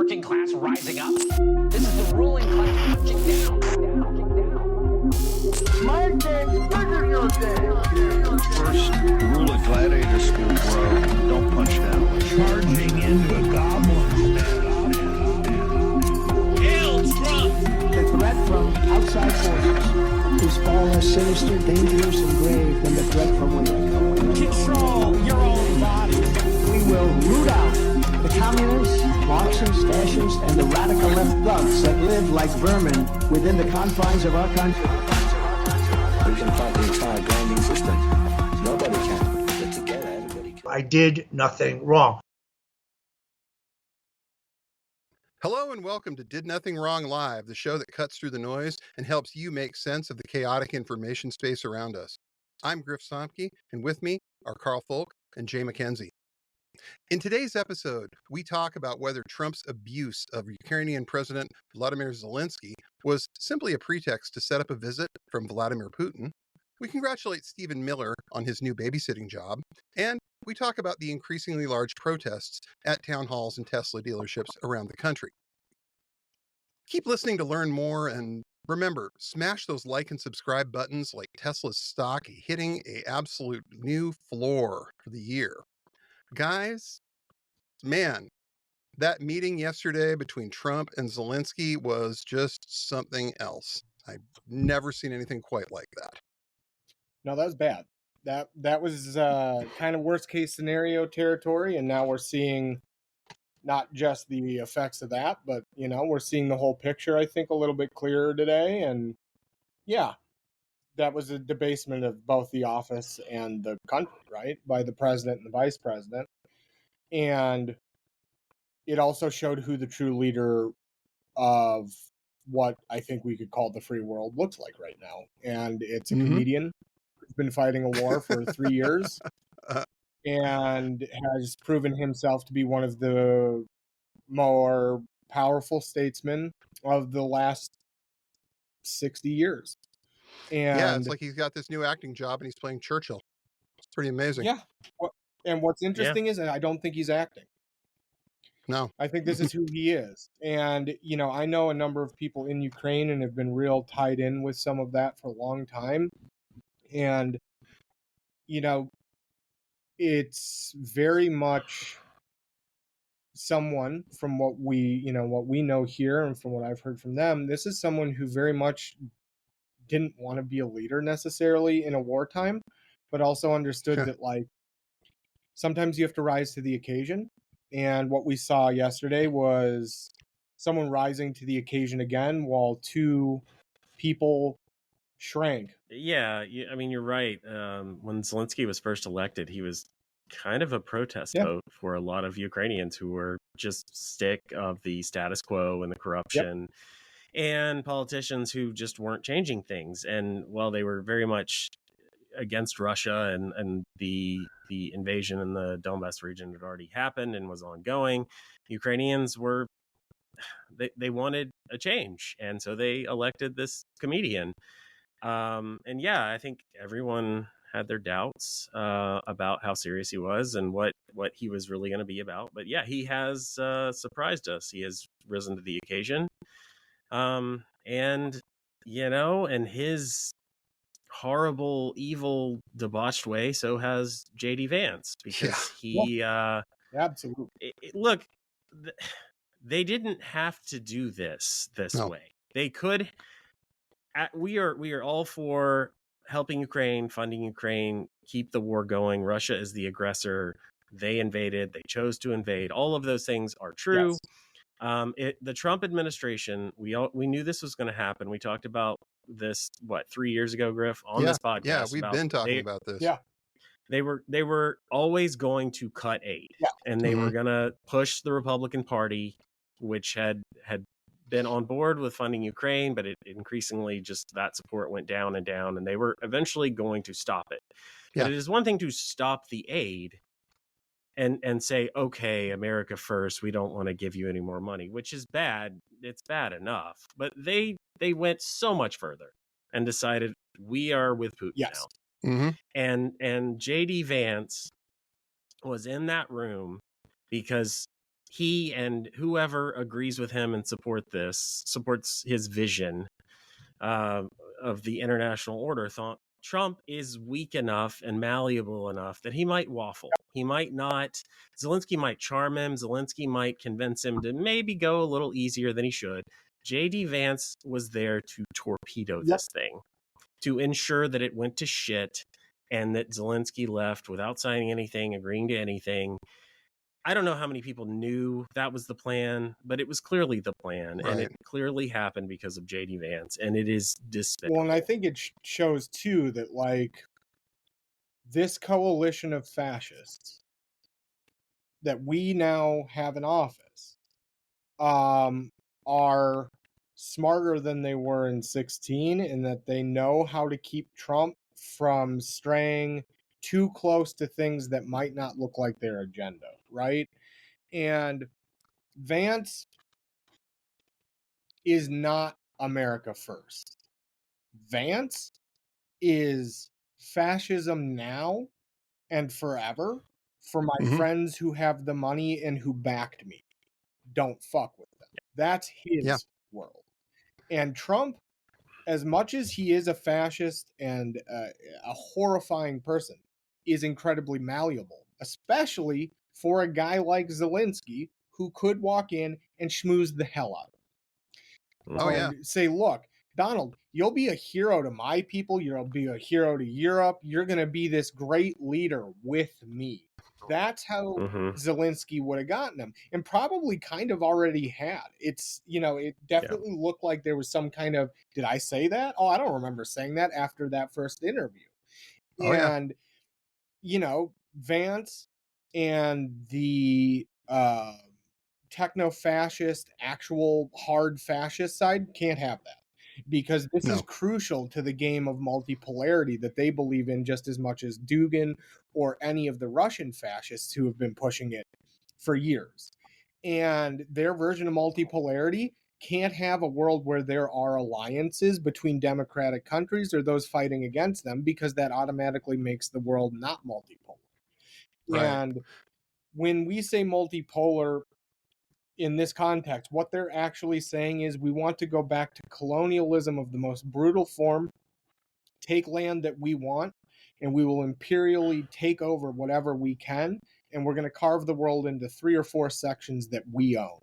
working class rising up. This is the ruling class punching down. My day bigger your day. First rule of gladiator school, bro. Don't punch down. Charging into a goblin. Hail Trump! The threat from outside forces is far less sinister, dangerous, and grave than the threat from within. Control your own body. We will root out the communists, Marxists, fascists, and the radical left thugs that live like vermin within the confines of our country. We can fight the entire grinding system. Nobody can. But together, everybody can. I did nothing wrong. Hello and welcome to Did Nothing Wrong Live, the show that cuts through the noise and helps you make sense of the chaotic information space around us. I'm Griff, and with me are Karl and Jay McKenzie. In today's episode, we talk about whether Trump's abuse of Ukrainian President Vladimir Zelensky was simply a pretext to set up a visit from Vladimir Putin. We congratulate Stephen Miller on his new babysitting job, and we talk about the increasingly large protests at town halls and Tesla dealerships around the country. Keep listening to learn more, and remember, smash those like and subscribe buttons like Tesla's stock hitting an absolute new floor for the year. Guys, man, that meeting yesterday between Trump and Zelensky was just something else. I've never seen anything quite like that. No, that was bad. That was kind of worst case scenario territory, and now we're seeing not just the effects of that, but we're seeing the whole picture, I think, a little bit clearer today. And yeah, that was a debasement of both the office and the country, right, by the president and the vice president. And it also showed who the true leader of what I think we could call the free world looks like right now. And it's a comedian who's been fighting a war for 3 years and has proven himself to be one of the more powerful statesmen of the last 60 years. And yeah, it's like he's got this new acting job and he's playing Churchill. It's pretty amazing. Yeah. And what's interesting is I don't think he's acting. No. I think this is who he is. And, I know a number of people in Ukraine and have been real tied in with some of that for a long time. And, it's very much someone from what we know here and from what I've heard from them, this is someone who very much didn't want to be a leader necessarily in a wartime, but also understood that, like, sometimes you have to rise to the occasion. And what we saw yesterday was someone rising to the occasion again while two people shrank. Yeah, I mean, you're right. When Zelensky was first elected, he was kind of a protest vote for a lot of Ukrainians who were just sick of the status quo and the corruption and politicians who just weren't changing things. And while they were very much against Russia and the invasion in the Donbass region had already happened and was ongoing, Ukrainians were they wanted a change, and so they elected this comedian. And yeah, I think everyone had their doubts about how serious he was and what he was really going to be about. But yeah, he has surprised us. He has risen to the occasion. And in his horrible, evil, debauched way, so has J.D. Vance, because he absolutely look, they didn't have to do this way. They could. We are all for helping Ukraine, funding Ukraine, keep the war going. Russia is the aggressor. They invaded. They chose to invade. All of those things are true. Yes. The Trump administration, we knew this was going to happen. We talked about this 3 years ago, Griff, on this podcast. Yeah, we've been talking about this. Yeah, they were always going to cut aid, and they were going to push the Republican Party, which had been on board with funding Ukraine, but it increasingly just that support went down and down, and they were eventually going to stop it. But it is one thing to stop the aid and say, okay, America first, we don't want to give you any more money, which is bad. It's bad enough. But they went so much further and decided we are with Putin now. And J.D. Vance was in that room because he and whoever agrees with him and supports his vision of the international order, thought Trump is weak enough and malleable enough that he might waffle. He might not. Zelensky might charm him. Zelensky might convince him to maybe go a little easier than he should. J.D. Vance was there to torpedo this thing, to ensure that it went to shit and that Zelensky left without signing anything, agreeing to anything. I don't know how many people knew that was the plan, but it was clearly the plan, and it clearly happened because of J.D. Vance, and it is despicable. Well, and I think it shows too that like this coalition of fascists that we now have in office are smarter than they were in 16, in that they know how to keep Trump from straying too close to things that might not look like their agenda, right? And Vance is not America first. Vance is fascism now and forever for my friends who have the money and who backed me. Don't fuck with them. That's his world. And Trump, as much as he is a fascist and a horrifying person, is incredibly malleable, especially for a guy like Zelensky, who could walk in and schmooze the hell out of him. And say, look, Donald, you'll be a hero to my people. You'll be a hero to Europe. You're going to be this great leader with me. That's how Zelensky would have gotten him, and probably kind of already had. It's, you know, it definitely looked like there was some kind of, did I say that? Oh, I don't remember saying that after that first interview. And, you know, Vance and the techno-fascist, actual hard fascist side can't have that, because this is crucial to the game of multipolarity that they believe in just as much as Dugin or any of the Russian fascists who have been pushing it for years. And their version of multipolarity can't have a world where there are alliances between democratic countries or those fighting against them, because that automatically makes the world not multipolar. And when we say multipolar in this context, what they're actually saying is we want to go back to colonialism of the most brutal form, take land that we want, and we will imperially take over whatever we can, and we're going to carve the world into 3 or 4 sections that we own.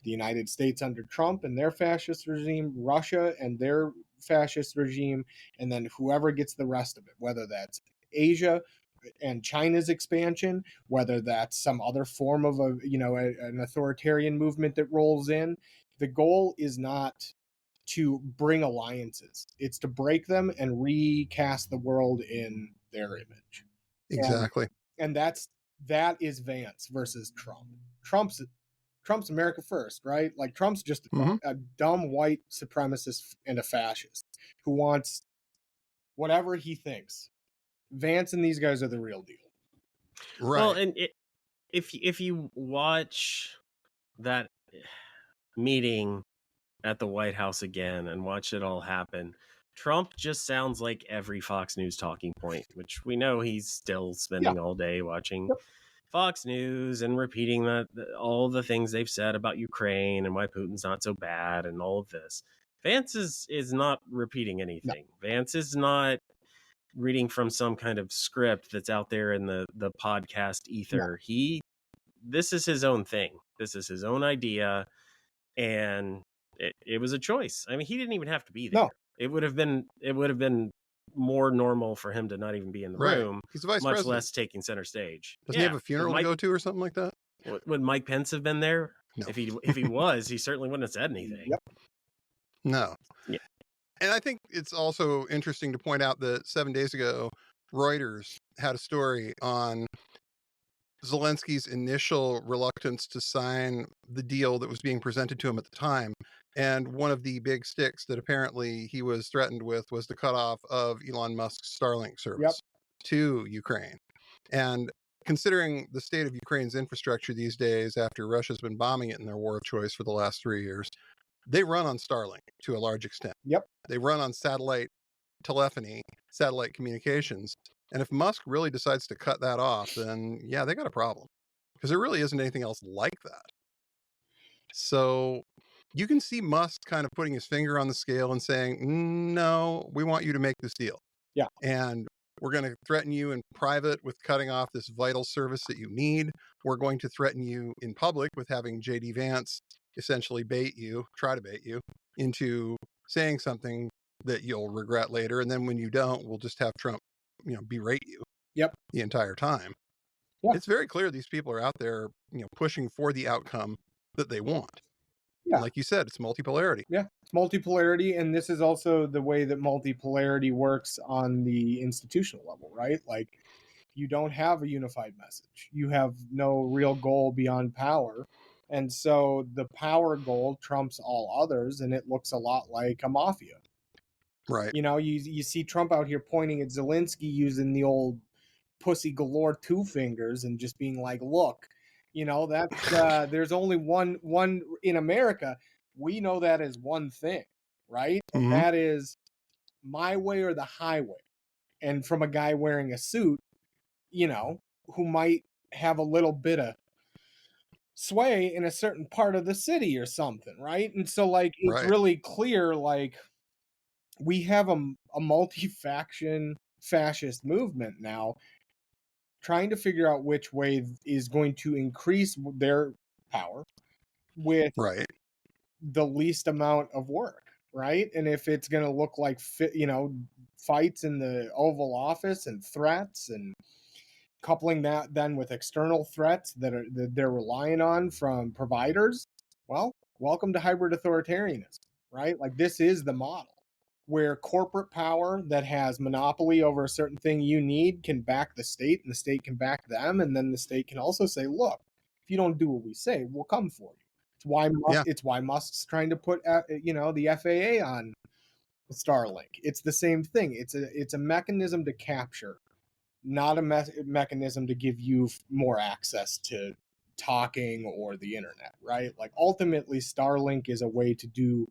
The United States under Trump and their fascist regime, Russia and their fascist regime, and then whoever gets the rest of it, whether that's Asia and China's expansion, whether that's some other form of an authoritarian movement that rolls in. The goal is not to bring alliances. It's to break them and recast the world in their image. Exactly. And that is Vance versus Trump. Trump's America first, right? Like, Trump's just a dumb white supremacist and a fascist who wants whatever he thinks. Vance and these guys are the real deal. Right. Well, and if you watch that meeting at the White House again and watch it all happen, Trump just sounds like every Fox News talking point, which we know he's still spending all day watching Fox News and repeating all the things they've said about Ukraine and why Putin's not so bad and all of this. Vance is not repeating anything. Vance is not reading from some kind of script that's out there in the podcast ether. This is his own thing. This is his own idea, and it was a choice. I mean, he didn't even have to be there. It would have been more normal for him to not even be in the room. He's the vice much president. less taking center stage. Doesn't he have a funeral to go to or something like that? Would Mike Pence have been there? No. If he was, he certainly wouldn't have said anything. No. Yeah. And I think it's also interesting to point out that 7 days ago, Reuters had a story on Zelensky's initial reluctance to sign the deal that was being presented to him at the time. And one of the big sticks that apparently he was threatened with was the cutoff of Elon Musk's Starlink service to Ukraine. And considering the state of Ukraine's infrastructure these days, after Russia's been bombing it in their war of choice for the last 3 years, they run on Starlink to a large extent. They run on satellite telephony, satellite communications. And if Musk really decides to cut that off, then yeah, they got a problem, because there really isn't anything else like that. So you can see Musk kind of putting his finger on the scale and saying, no, we want you to make this deal. Yeah. And we're going to threaten you in private with cutting off this vital service that you need. We're going to threaten you in public with having JD Vance essentially try to bait you into saying something that you'll regret later. And then when you don't, we'll just have Trump, berate you the entire time. Yeah. It's very clear these people are out there, pushing for the outcome that they want. Yeah. Like you said, it's multipolarity. Yeah, it's multipolarity, and this is also the way that multipolarity works on the institutional level, right? Like, you don't have a unified message. You have no real goal beyond power. And so the power goal trumps all others, and it looks a lot like a mafia. Right. You see Trump out here pointing at Zelensky using the old pussy galore 2 fingers and just being like, look, that's there's only one in America. We know that as one thing, right? Mhm. That is my way or the highway. And from a guy wearing a suit, who might have a little bit of sway in a certain part of the city or something, right? And so, like, it's Right. really clear, like, we have a multi-faction fascist movement now trying to figure out which way is going to increase their power with Right. the least amount of work, right? And if it's going to look like fights in the Oval Office and threats, and coupling that then with external threats that they're relying on from providers, well, welcome to hybrid authoritarianism, right? Like, this is the model where corporate power that has monopoly over a certain thing you need can back the state, and the state can back them, and then the state can also say, look, if you don't do what we say, we'll come for you. It's why Musk's trying to put the FAA on Starlink. It's the same thing. It's a mechanism to capture, not a mechanism to give you more access to talking or the internet, right? Like, ultimately, Starlink is a way to do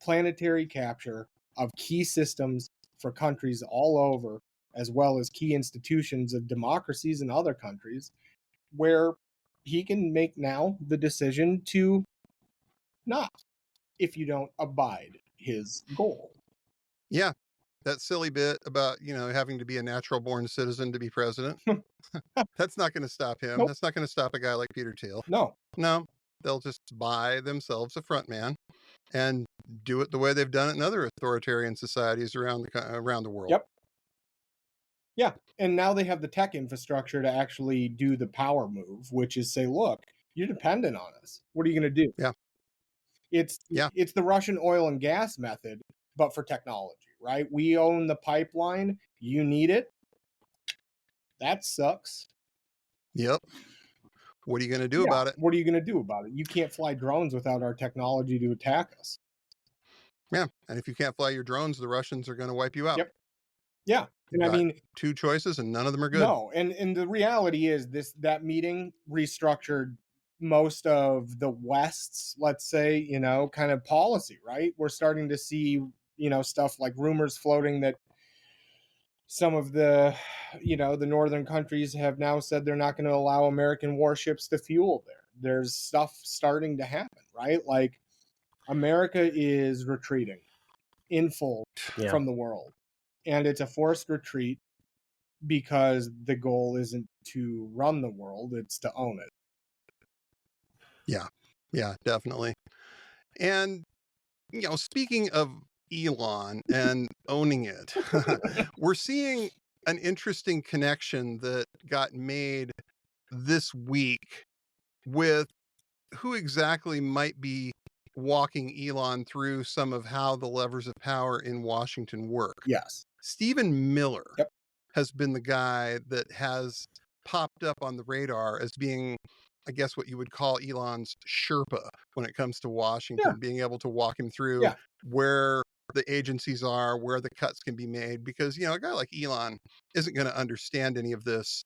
planetary capture of key systems for countries all over, as well as key institutions of democracies in other countries, where he can make now the decision to not, if you don't abide his goal. Yeah. That silly bit about, having to be a natural born citizen to be president. That's not going to stop him. Nope. That's not going to stop a guy like Peter Thiel. No. They'll just buy themselves a front man and do it the way they've done it in other authoritarian societies around the world. Yep. Yeah. And now they have the tech infrastructure to actually do the power move, which is say, look, you're dependent on us. What are you going to do? Yeah. It's the Russian oil and gas method, but for technology, right? We own the pipeline. You need it. That sucks. Yep. What are you going to do about it? What are you going to do about it? You can't fly drones without our technology to attack us. Yeah. And if you can't fly your drones, the Russians are going to wipe you out. Yep. Yeah. And I mean, 2 choices and none of them are good. No. And the reality is that meeting restructured most of the West's, let's say, kind of policy, right? We're starting to see, stuff like rumors floating that some of the northern countries have now said they're not going to allow American warships to fuel there. There's stuff starting to happen, right? Like, America is retreating in full from the world. And it's a forced retreat because the goal isn't to run the world, it's to own it. Yeah, definitely. And, speaking of Elon and owning it, we're seeing an interesting connection that got made this week with who exactly might be walking Elon through some of how the levers of power in Washington work. Yes. Stephen Miller has been the guy that has popped up on the radar as being, I guess, what you would call Elon's Sherpa when it comes to Washington, being able to walk him through where the agencies are, where the cuts can be made. Because, a guy like Elon isn't going to understand any of this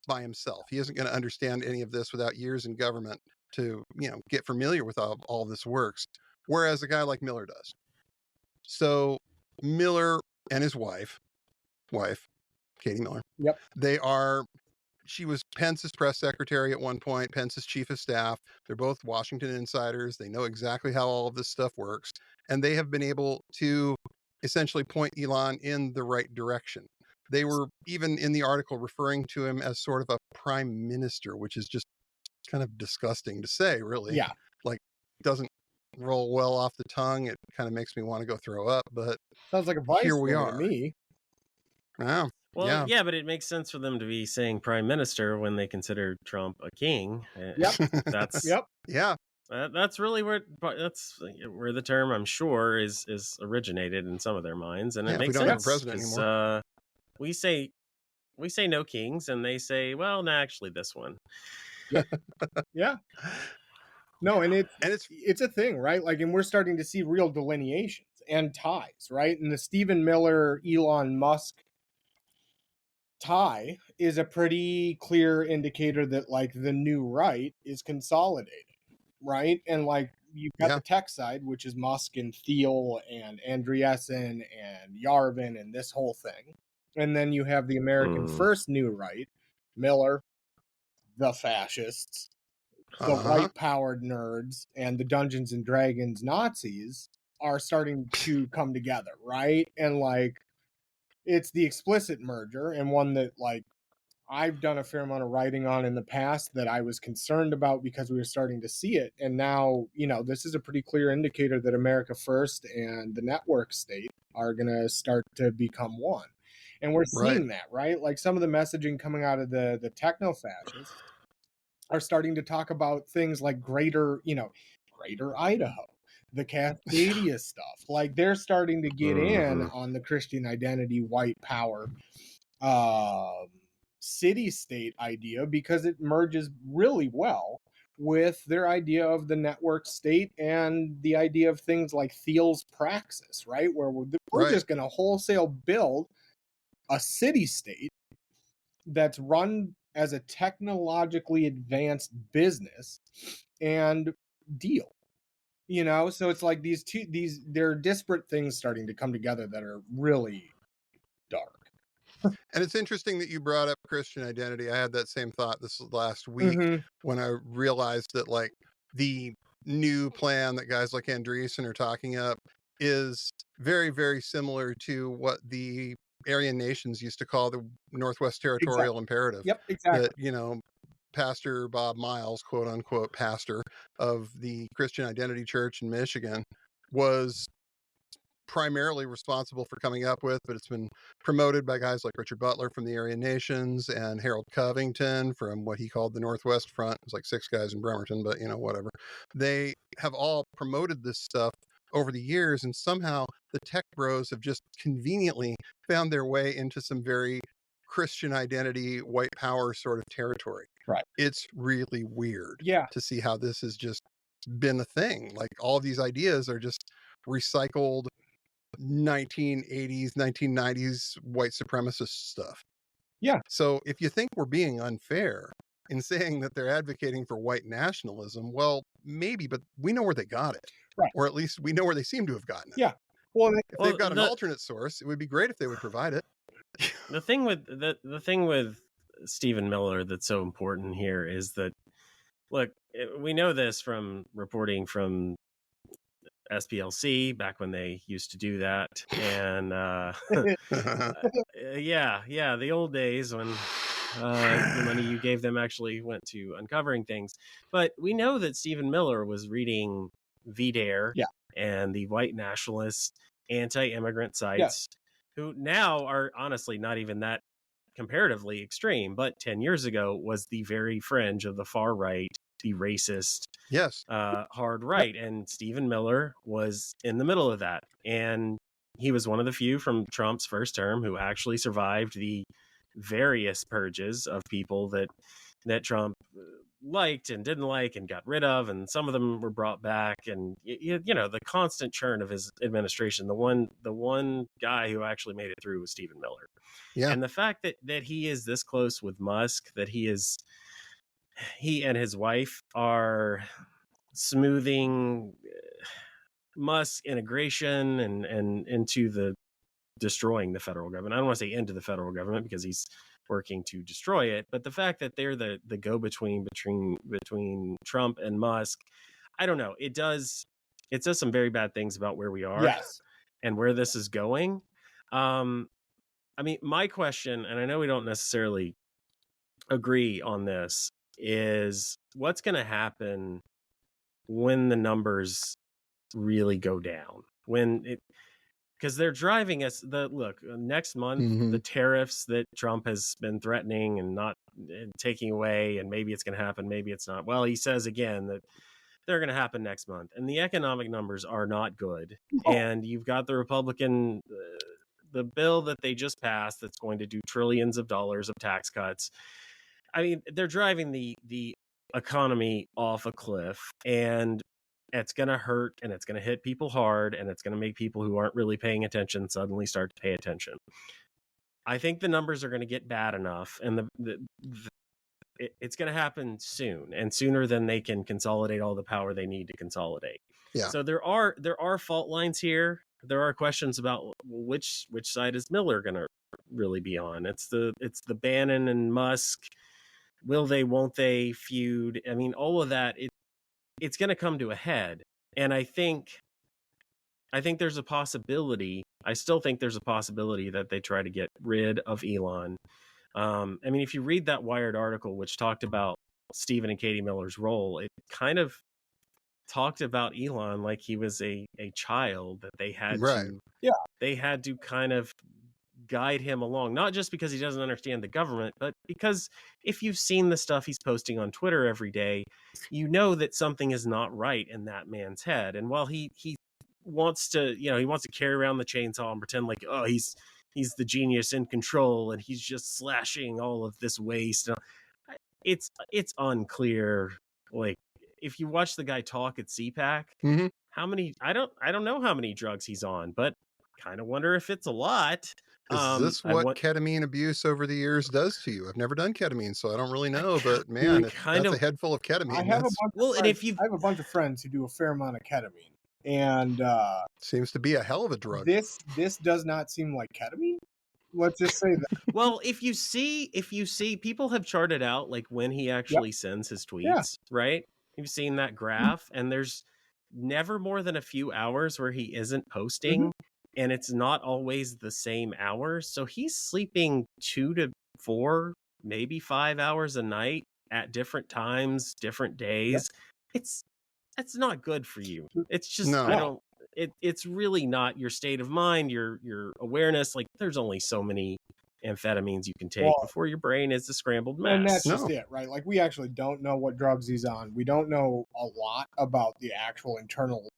by himself. He isn't going to understand any of this without years in government to, get familiar with how all this works. Whereas a guy like Miller does. So Miller and his wife, Katie Miller, they are she was Pence's press secretary at one point, Pence's chief of staff. They're both Washington insiders. They know exactly how all of this stuff works. And they have been able to essentially point Elon in the right direction. They were even in the article referring to him as sort of a prime minister, which is just kind of disgusting to say, really. Yeah. Like, doesn't roll well off the tongue. It kind of makes me want to go throw up, but Sounds like a vice here we lord are. to me. Wow. Well, yeah, but it makes sense for them to be saying prime minister when they consider Trump a king. Yep. That's Yep. Yeah. That's really where the term, I'm sure, is originated in some of their minds, and Yeah, it if we makes don't have a sense president 'cause, anymore. we say no kings, and they say, well, no, actually this one. Yeah. No, and And it's a thing, right? Like, and we're starting to see real delineations and ties, right? And the Stephen Miller, Elon Musk tie is a pretty clear indicator that, like, the new right is consolidating, right? And, like, you've got the tech side, which is Musk and Thiel and Andreessen and Yarvin and this whole thing. And then you have the American First new right, Miller, the fascists, the white-powered nerds, and the Dungeons and Dragons Nazis are starting to come together, right? And, like, it's the explicit merger, and one that, like, I've done a fair amount of writing on in the past that I was concerned about because we were starting to see it. And now, this is a pretty clear indicator that America First and the network state are going to start to become one. And we're seeing that, right? Like, some of the messaging coming out of the techno-fascists are starting to talk about things like greater Idaho, the Cascadia stuff. Like, they're starting to get in on the Christian identity, white power, city-state idea, because it merges really well with their idea of the network state and the idea of things like Thiel's praxis, right? Where we're just going to wholesale build a city-state that's run as a technologically advanced business and deal. So it's like they're disparate things starting to come together that are really dark. And it's interesting that you brought up Christian identity. I had that same thought this last week when I realized that, like, the new plan that guys like Andreessen are talking up is very, very similar to what the Aryan nations used to call the Northwest Territorial Imperative. Yep, exactly. That, Pastor Bob Miles, quote unquote, pastor of the Christian Identity Church in Michigan, was primarily responsible for coming up with, but it's been promoted by guys like Richard Butler from the Aryan Nations and Harold Covington from what he called the Northwest Front. It was like 6 guys in Bremerton, but whatever. They have all promoted this stuff over the years, and somehow the tech bros have just conveniently found their way into some very Christian identity, white power sort of territory. Right. It's really weird to see how this has just been a thing. Like, all of these ideas are just recycled 1980s, 1990s white supremacist stuff. Yeah. So if you think we're being unfair in saying that they're advocating for white nationalism, well, maybe, but we know where they got it. Right. Or at least we know where they seem to have gotten it. Yeah. Well, if they've got an alternate source, it would be great if they would provide it. The thing with Stephen Miller that's so important here is that, look, we know this from reporting from SPLC back when they used to do that, and the old days when the money you gave them actually went to uncovering things. But we know that Stephen Miller was reading VDARE and the white nationalist anti-immigrant sites, who now are honestly not even that comparatively extreme, but 10 years ago was the very fringe of the far right, the racist, hard right. And Stephen Miller was in the middle of that. And he was one of the few from Trump's first term who actually survived the various purges of people that Trump liked and didn't like and got rid of, and some of them were brought back. And the constant churn of his administration, the one guy who actually made it through was Stephen Miller. And the fact that he is this close with Musk, that he and his wife are smoothing Musk integration and into the destroying the federal government. I don't want to say into the federal government, because he's working to destroy it. But the fact that they're the go-between between Trump and Musk, I don't know. It says some very bad things about where we are Yes. and where this is going. I mean, my question, and I know we don't necessarily agree on this, is what's going to happen when the numbers really go down? Because they're driving us next month, the tariffs that Trump has been threatening and not taking away, and maybe it's going to happen, maybe it's not. Well, he says again that they're going to happen next month, and the economic numbers are not good. And you've got the Republican, the bill that they just passed that's going to do trillions of dollars of tax cuts. I mean, they're driving the economy off a cliff, and it's going to hurt, and it's going to hit people hard, and it's going to make people who aren't really paying attention suddenly start to pay attention. I think the numbers are going to get bad enough, and it's going to happen soon, and sooner than they can consolidate all the power they need to consolidate. Yeah. So there are fault lines here. There are questions about which side is Miller going to really be on. It's the Bannon and Musk, will they, won't they feud. I mean, all of that, it's going to come to a head. And I think there's a possibility. I still think there's a possibility that they try to get rid of Elon. I mean, if you read that Wired article, which talked about Stephen and Katie Miller's role, it kind of talked about Elon like he was a child that they had they had to kind of guide him along, not just because he doesn't understand the government, but because if you've seen the stuff he's posting on Twitter every day, you know that something is not right in that man's head. And while he wants to, he wants to carry around the chainsaw and pretend like, oh, he's the genius in control and he's just slashing all of this waste, it's unclear. Like, if you watch the guy talk at CPAC, how many, I don't know how many drugs he's on, but kind of wonder if it's a lot. Is this what ketamine abuse over the years does to you? I've never done ketamine, so I don't really know, but man, that's a head full of ketamine. I have a bunch of friends who do a fair amount of ketamine, and seems to be a hell of a drug. This does not seem like ketamine. Let's just say that. Well, if you see, people have charted out like when he actually sends his tweets, right? You've seen that graph, and there's never more than a few hours where he isn't posting, and it's not always the same hours. So he's sleeping 2 to 4, maybe 5 hours a night at different times, different days. It's not good for you. It's just it's really not your state of mind, your awareness. Like, there's only so many amphetamines you can take before your brain is a scrambled mess. And that's just it, right? Like, we actually don't know what drugs he's on. We don't know a lot about the actual internal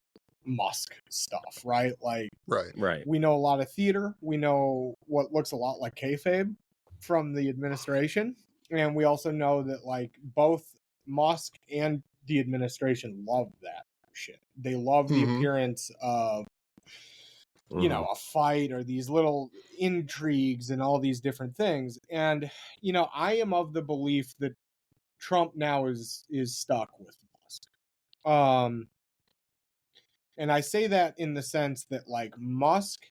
Musk stuff, right? Like, right. We know a lot of theater. We know what looks a lot like kayfabe from the administration, and we also know that like both Musk and the administration love that shit. They love the appearance of a fight or these little intrigues and all these different things. And I am of the belief that Trump now is stuck with Musk. And I say that in the sense that like Musk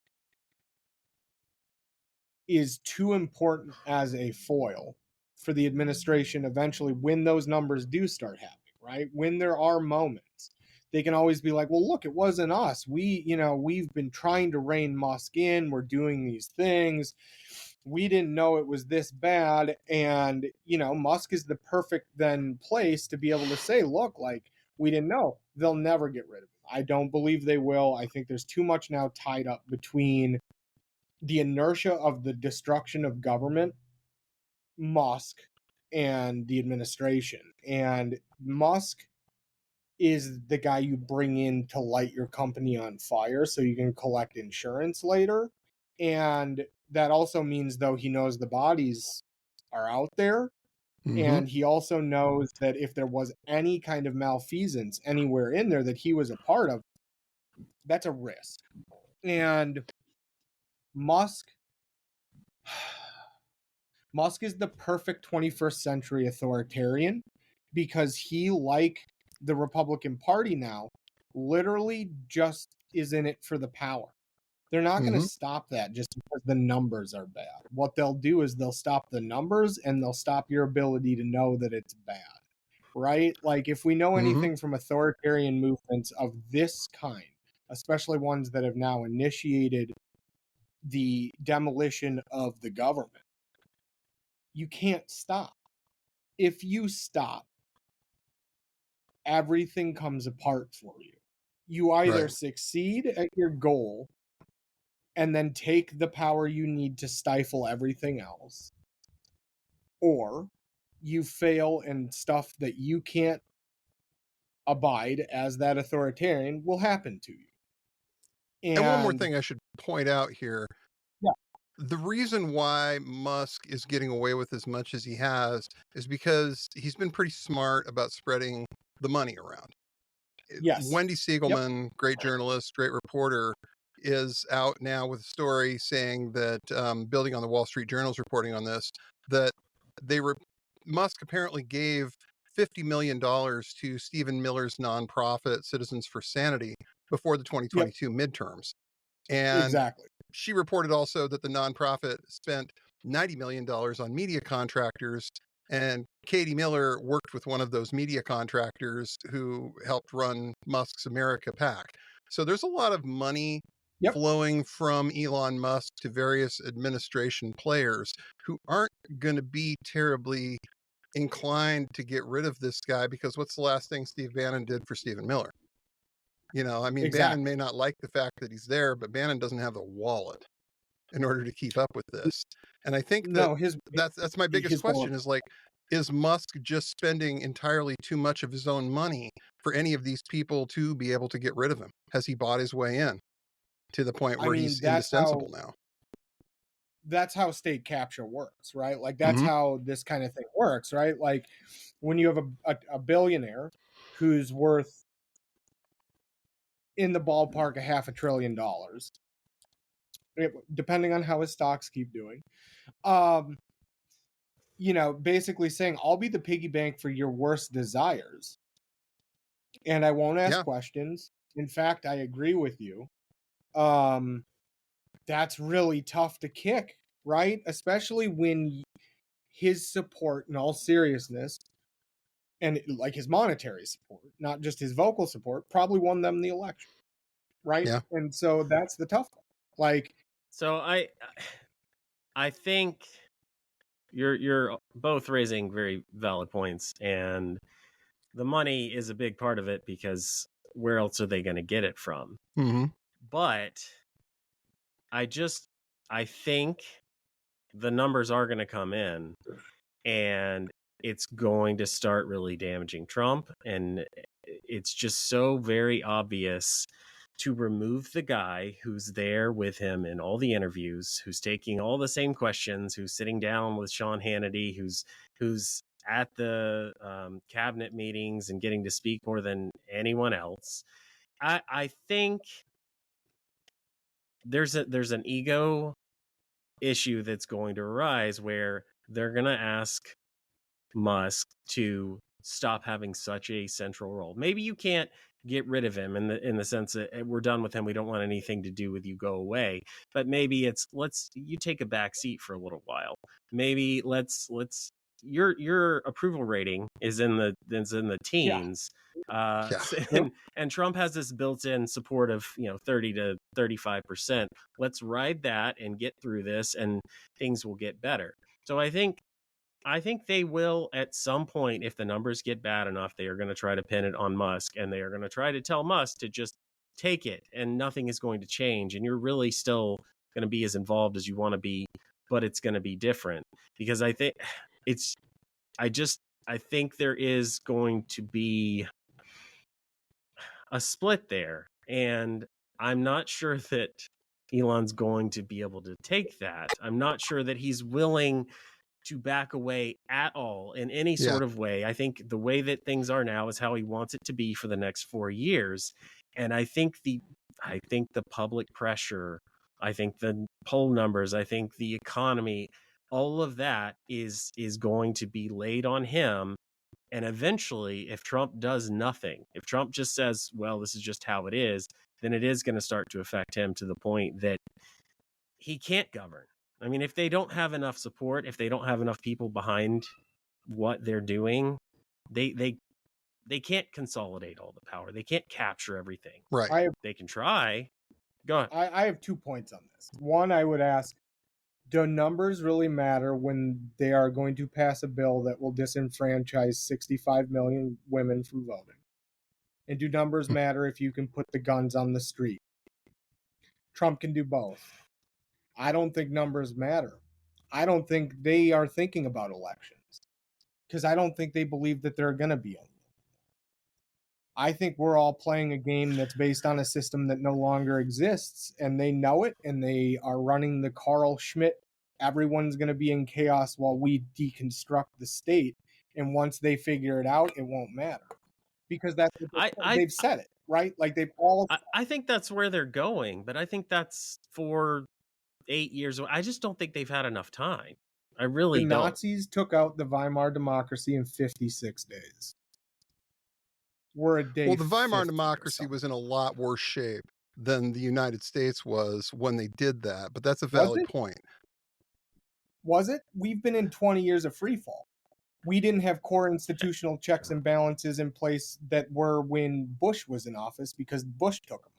is too important as a foil for the administration eventually when those numbers do start happening, right? When there are moments, they can always be like, well, look, it wasn't us. We've been trying to rein Musk in. We're doing these things. We didn't know it was this bad. And, Musk is the perfect then place to be able to say, look, like, we didn't know. They'll never get rid of him. I don't believe they will. I think there's too much now tied up between the inertia of the destruction of government, Musk, and the administration. And Musk is the guy you bring in to light your company on fire so you can collect insurance later. And that also means, though, he knows the bodies are out there. And he also knows that if there was any kind of malfeasance anywhere in there that he was a part of, that's a risk. And Musk is the perfect 21st century authoritarian because he, like the Republican Party now, literally just is in it for the power. They're not going to Mhm. stop that just because the numbers are bad. What they'll do is they'll stop the numbers and they'll stop your ability to know that it's bad. Right? Like if we know Mhm. anything from authoritarian movements of this kind, especially ones that have now initiated the demolition of the government, you can't stop. If you stop, everything comes apart for you. You either Right. succeed at your goal and then take the power you need to stifle everything else, or you fail and stuff that you can't abide as that authoritarian will happen to you. And one more And thing I should point out here. yeah, The reason why Musk is getting away with as much as he has is because he's been pretty smart about spreading the money around. yes, Wendy yep, Siegelman, great journalist, great reporter, is out now with a story saying that, building on the Wall Street Journal's reporting on this, that they were Musk apparently gave $50 million to Stephen Miller's nonprofit Citizens for Sanity before the yep, 2022 midterms. And exactly. she reported also that the nonprofit spent $90 million on media contractors, and Katie Miller worked with one of those media contractors who helped run Musk's America PAC. So there's a lot of money Yep, flowing from Elon Musk to various administration players who aren't going to be terribly inclined to get rid of this guy, because what's the last thing Steve Bannon did for Stephen Miller? I mean, Bannon exactly. may not like the fact that he's there, but Bannon doesn't have the wallet in order to keep up with this. And I think that No, that's my biggest his wallet. question is like, is Musk just spending entirely too much of his own money for any of these people to be able to get rid of him? Has he bought his way in to the point I where mean, he's indispensable now? that's how state capture works, right? Like that's Mm-hmm. how this kind of thing works, right? Like when you have a billionaire who's worth in the ballpark of $500 billion, depending on how his stocks keep doing, basically saying, I'll be the piggy bank for your worst desires. And I won't ask Yeah. questions. In fact, I agree with you. That's really tough to kick, right? Especially when his support, in all seriousness, and like his monetary support, not just his vocal support, probably won them the election, right? Yeah. And so that's the tough one. Like, So I think you're both raising very valid points, and the money is a big part of it because where else are they going to get it from? Mm-hmm. But I think the numbers are going to come in, and it's going to start really damaging Trump. And it's just so very obvious to remove the guy who's there with him in all the interviews, who's taking all the same questions, who's sitting down with Sean Hannity, who's at the cabinet meetings and getting to speak more than anyone else. I think there's an ego issue that's going to arise where they're going to ask Musk to stop having such a central role. Maybe you can't get rid of him in the sense that we're done with him, we don't want anything to do with you, go away. But maybe it's you take a back seat for a little while. Maybe let's your approval rating is in the teens. Yeah. And Trump has this built-in support of 30 to 35%. Let's ride that and get through this, and things will get better. So I think they will at some point, if the numbers get bad enough, they are going to try to pin it on Musk, and they are going to try to tell Musk to just take it, and nothing is going to change, and you're really still going to be as involved as you want to be, but it's going to be different. Because I think I think there is going to be a split there, and I'm not sure that Elon's going to be able to take that. I'm not sure that he's willing to back away at all in any sort of way. I think the way that things are now is how he wants it to be for the next 4 years. And I think the public pressure, I think the poll numbers, I think the economy, all of that is going to be laid on him And eventually, if Trump does nothing, if Trump just says, well, this is just how it is, then it is going to start to affect him to the point that he can't govern. I mean, if they don't have enough support, if they don't have enough people behind what they're doing, they can't consolidate all the power. They can't capture everything. Right. They can try. Go ahead. I have 2 points on this. One, I would ask, do numbers really matter when they are going to pass a bill that will disenfranchise 65 million women from voting? And do numbers matter if you can put the guns on the street? Trump can do both. I don't think numbers matter. I don't think they are thinking about elections because I don't think they believe that there are going to be any. I think we're all playing a game that's based on a system that no longer exists, and they know it, and they are running the Karl Schmidt. Everyone's going to be in chaos while we deconstruct the state. And once they figure it out, it won't matter because that's what they've said it, right? Like they've all. I think that's where they're going, but I think that's for 8 years. I just don't think they've had enough time. I really don't. The Nazis took out the Weimar democracy in 56 days. We're a day. Well, the Weimar democracy was in a lot worse shape than the United States was when they did that, but that's a valid point. Was it? We've been in 20 years of free fall. We didn't have core institutional checks and balances in place that were when Bush was in office because Bush took them out.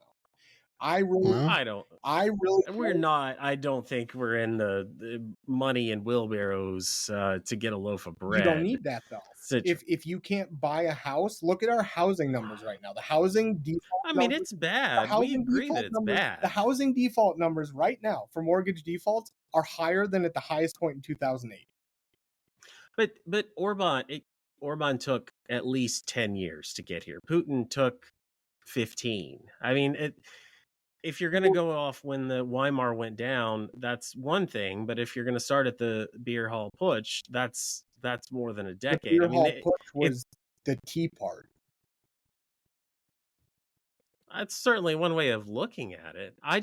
I don't think we're in the money and wheelbarrows to get a loaf of bread. You don't need that though. If you can't buy a house, look at our housing numbers right now. The housing default. I mean, it's bad. We agree that it's bad. The housing default numbers right now for mortgage defaults are higher than at the highest point in 2008. But Orban took at least 10 years to get here. Putin took 15. I mean, if you're going to go off when the Weimar went down, that's one thing. But if you're going to start at the beer hall putsch, that's more than a decade. The beer hall putsch was the key part. That's certainly one way of looking at it. I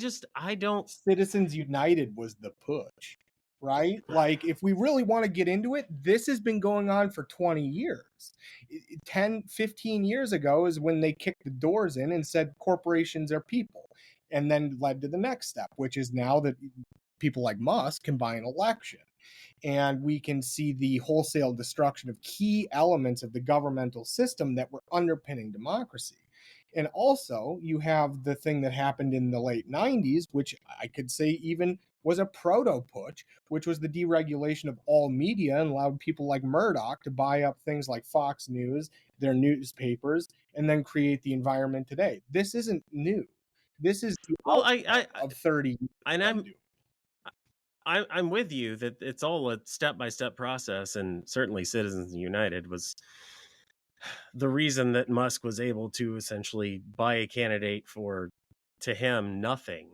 don't. Citizens United was the push, right? Like, if we really want to get into it, this has been going on for 20 years. 10, 15 years ago is when they kicked the doors in and said corporations are people. And then led to the next step, which is now that people like Musk can buy an election. And we can see the wholesale destruction of key elements of the governmental system that were underpinning democracy. And also, you have the thing that happened in the late 90s, which I could say even was a proto-putsch, which was the deregulation of all media and allowed people like Murdoch to buy up things like Fox News, their newspapers, and then create the environment today. This isn't new. This is of 30. And I'm with you that it's all a step-by-step process, and certainly Citizens United was the reason that Musk was able to essentially buy a candidate for, to him, nothing.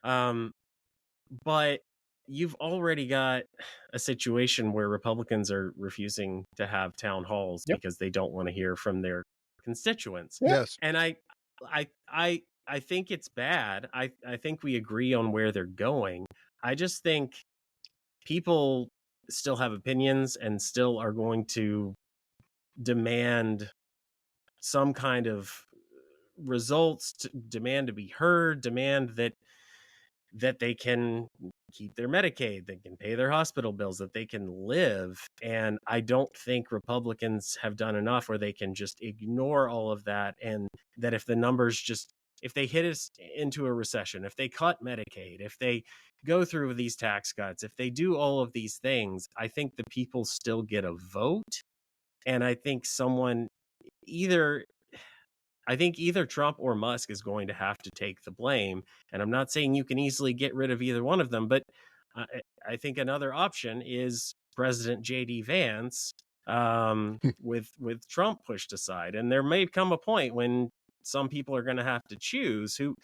But you've already got a situation where Republicans are refusing to have town halls because they don't want to hear from their constituents. Yes. And I think it's bad. I think we agree on where they're going. I just think people still have opinions and still are going to demand some kind of results, demand to be heard, demand that they can keep their Medicaid, they can pay their hospital bills, that they can live. And I don't think Republicans have done enough where they can just ignore all of that. And that if the numbers if they hit us into a recession, if they cut Medicaid, if they go through these tax cuts, if they do all of these things, I think the people still get a vote. And I think either Trump or Musk is going to have to take the blame. And I'm not saying you can easily get rid of either one of them, but I think another option is President J.D. Vance with Trump pushed aside. And there may come a point when some people are going to have to choose do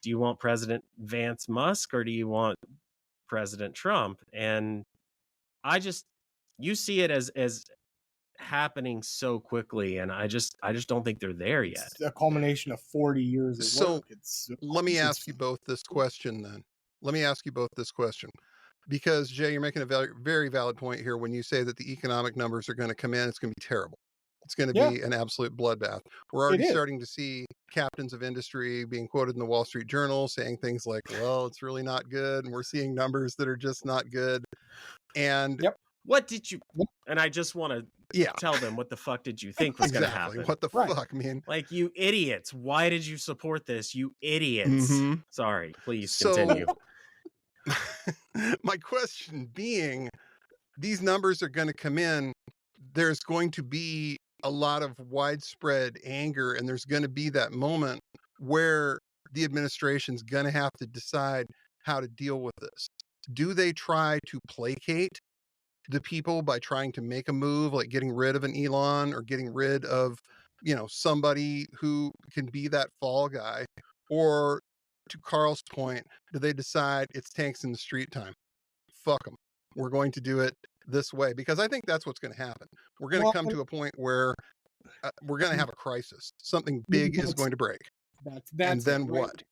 you want President Vance Musk or do you want President Trump? And you see it as happening so quickly, and I just don't think they're there yet. It's a culmination of 40 years of work. Let me ask you both this question then. Because Jay, you're making a very, very valid point here when you say that the economic numbers are going to come in, it's going to be terrible. it's going to Yeah. be an absolute bloodbath. We're It already is. starting to see captains of industry being quoted in the Wall Street Journal saying things like, well, it's really not good. And we're seeing numbers that are just not good. And Yep. What did you? And I just want to yeah, tell them what the fuck did you think was going to exactly. happen? What the Right. fuck, man? Like, you idiots. Why did you support this? You idiots. Mhm. Sorry, please So- continue. My question being, these numbers are going to come in. There's going to be a lot of widespread anger, and there's going to be that moment where the administration's going to have to decide how to deal with this. Do they try to placate the people by trying to make a move, like getting rid of an Elon or getting rid of, somebody who can be that fall guy? Or to Karl's point, do they decide it's tanks in the street time? Fuck them. We're going to do it this way, because I think that's what's going to happen. We're going to come to a point where we're going to have a crisis. Something big is going to break. That's And then it, right? what?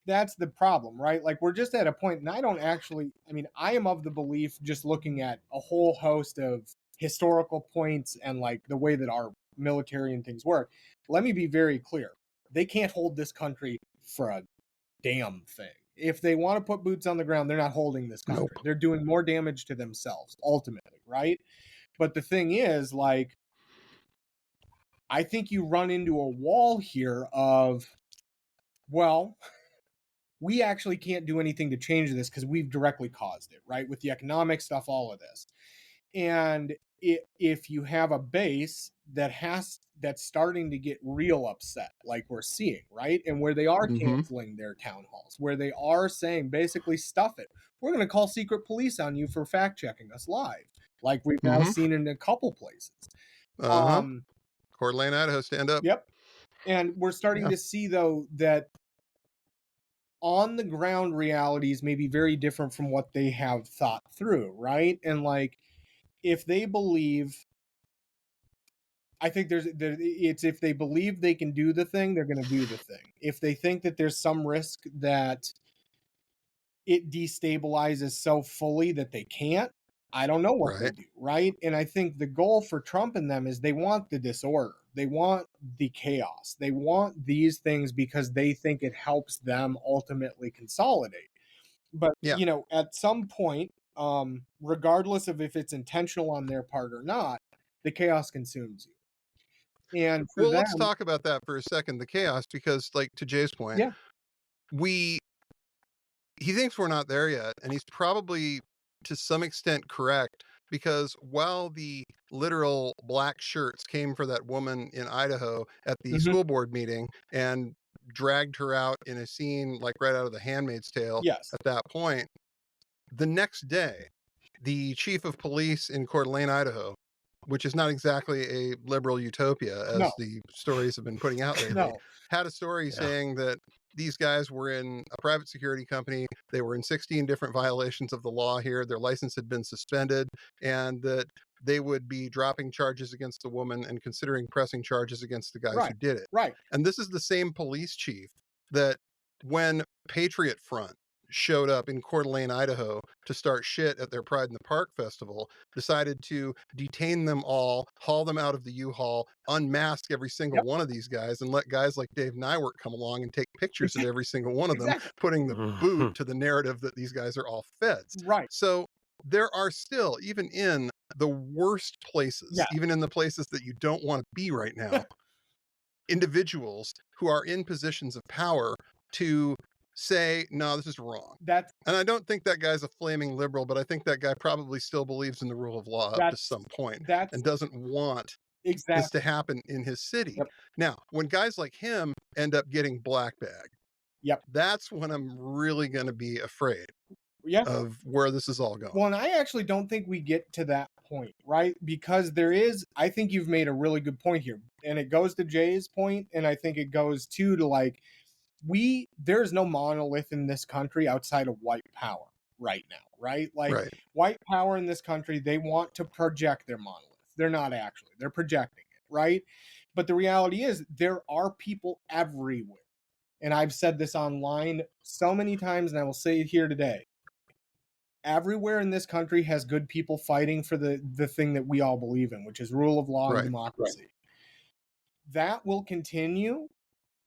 That's the problem, right? Like, we're just at a point, and I am of the belief, just looking at a whole host of historical points and like the way that our military and things work. Let me be very clear. They can't hold this country for a damn thing. If they want to put boots on the ground, they're not holding this country. Nope. They're doing more damage to themselves, ultimately, right? But the thing is, like, I think you run into a wall here of, well, we actually can't do anything to change this because we've directly caused it, right? With the economic stuff, all of this. And if you have a base that's starting to get real upset, like we're seeing, right? And where they are canceling their town halls, where they are saying basically, stuff it. We're going to call secret police on you for fact checking us live, like we've now seen in a couple places. Coeur d'Alene, Idaho, stand up. Yep. And we're starting to see, though, that on the ground realities may be very different from what they have thought through, right? And like, if they believe, I think it's if they believe they can do the thing, they're going to do the thing. If they think that there's some risk that it destabilizes so fully that they can't, I don't know what they do, right? And I think the goal for Trump and them is they want the disorder. They want the chaos. They want these things because they think it helps them ultimately consolidate. But, at some point, regardless of if it's intentional on their part or not, the chaos consumes you. And for them, let's talk about that for a second, the chaos, because, like, to Jay's point, he thinks we're not there yet, and he's probably to some extent correct, because while the literal black shirts came for that woman in Idaho at the school board meeting and dragged her out in a scene like right out of The Handmaid's Tale, at that point, the next day, the chief of police in Coeur d'Alene, Idaho, which is not exactly a liberal utopia, as the stories have been putting out lately, had a story saying that these guys were in a private security company. They were in 16 different violations of the law here. Their license had been suspended, and that they would be dropping charges against the woman and considering pressing charges against the guys who did it. Right. And this is the same police chief that when Patriot Front showed up in Coeur d'Alene, Idaho to start shit at their Pride in the Park festival, decided to detain them all, haul them out of the U-Haul, unmask every single one of these guys, and let guys like Dave Nywork come along and take pictures of every single one of them, putting the boot to the narrative that these guys are all feds. Right. So there are still, even in the worst places, even in the places that you don't want to be right now, individuals who are in positions of power to say, no, this is wrong. And I don't think that guy's a flaming liberal, but I think that guy probably still believes in the rule of law up to some point and doesn't want this to happen in his city. Now, when guys like him end up getting black bag, that's when I'm really going to be afraid of where this is all going. Well, and I actually don't think we get to that point, right? Because I think you've made a really good point here, and it goes to Jay's point, and I think it goes to like, there's no monolith in this country outside of white power right now, right? Like, white power in this country, they want to project their monolith. They're not actually, they're projecting it, right? But the reality is there are people everywhere. And I've said this online so many times, and I will say it here today. Everywhere in this country has good people fighting for the thing that we all believe in, which is rule of law and democracy. that will continue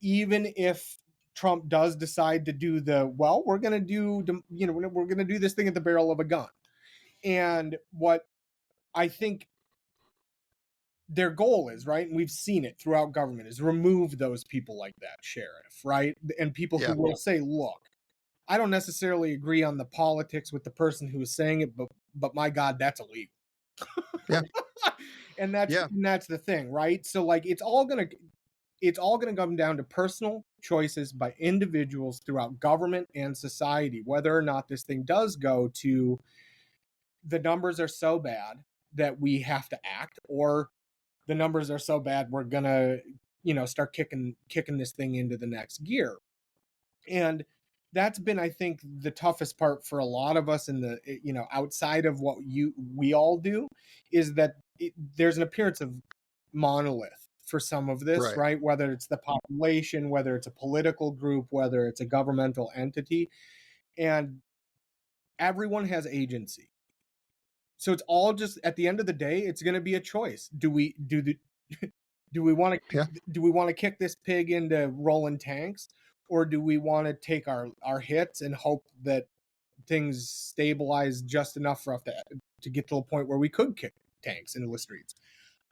even if Trump does decide to do we're going to do, we're going to do this thing at the barrel of a gun. And what I think their goal is, right, and we've seen it throughout government, is remove those people like that sheriff, right? And people who will say, look, I don't necessarily agree on the politics with the person who is saying it, but my God, that's illegal. Yeah. and that's the thing, right? So like it's all gonna come down to personal choices by individuals throughout government and society, whether or not this thing does go to the numbers are so bad that we have to act, or the numbers are so bad we're gonna, start kicking this thing into the next gear. And that's been, I think, the toughest part for a lot of us in the, outside of what we all do, is that there's an appearance of monolith for some of this, right? Whether it's the population, whether it's a political group, whether it's a governmental entity, and everyone has agency. So it's all just, at the end of the day, it's going to be a choice. Do we want to kick this pig into rolling tanks, or do we want to take our hits and hope that things stabilize just enough for us to get to a point where we could kick tanks into the streets?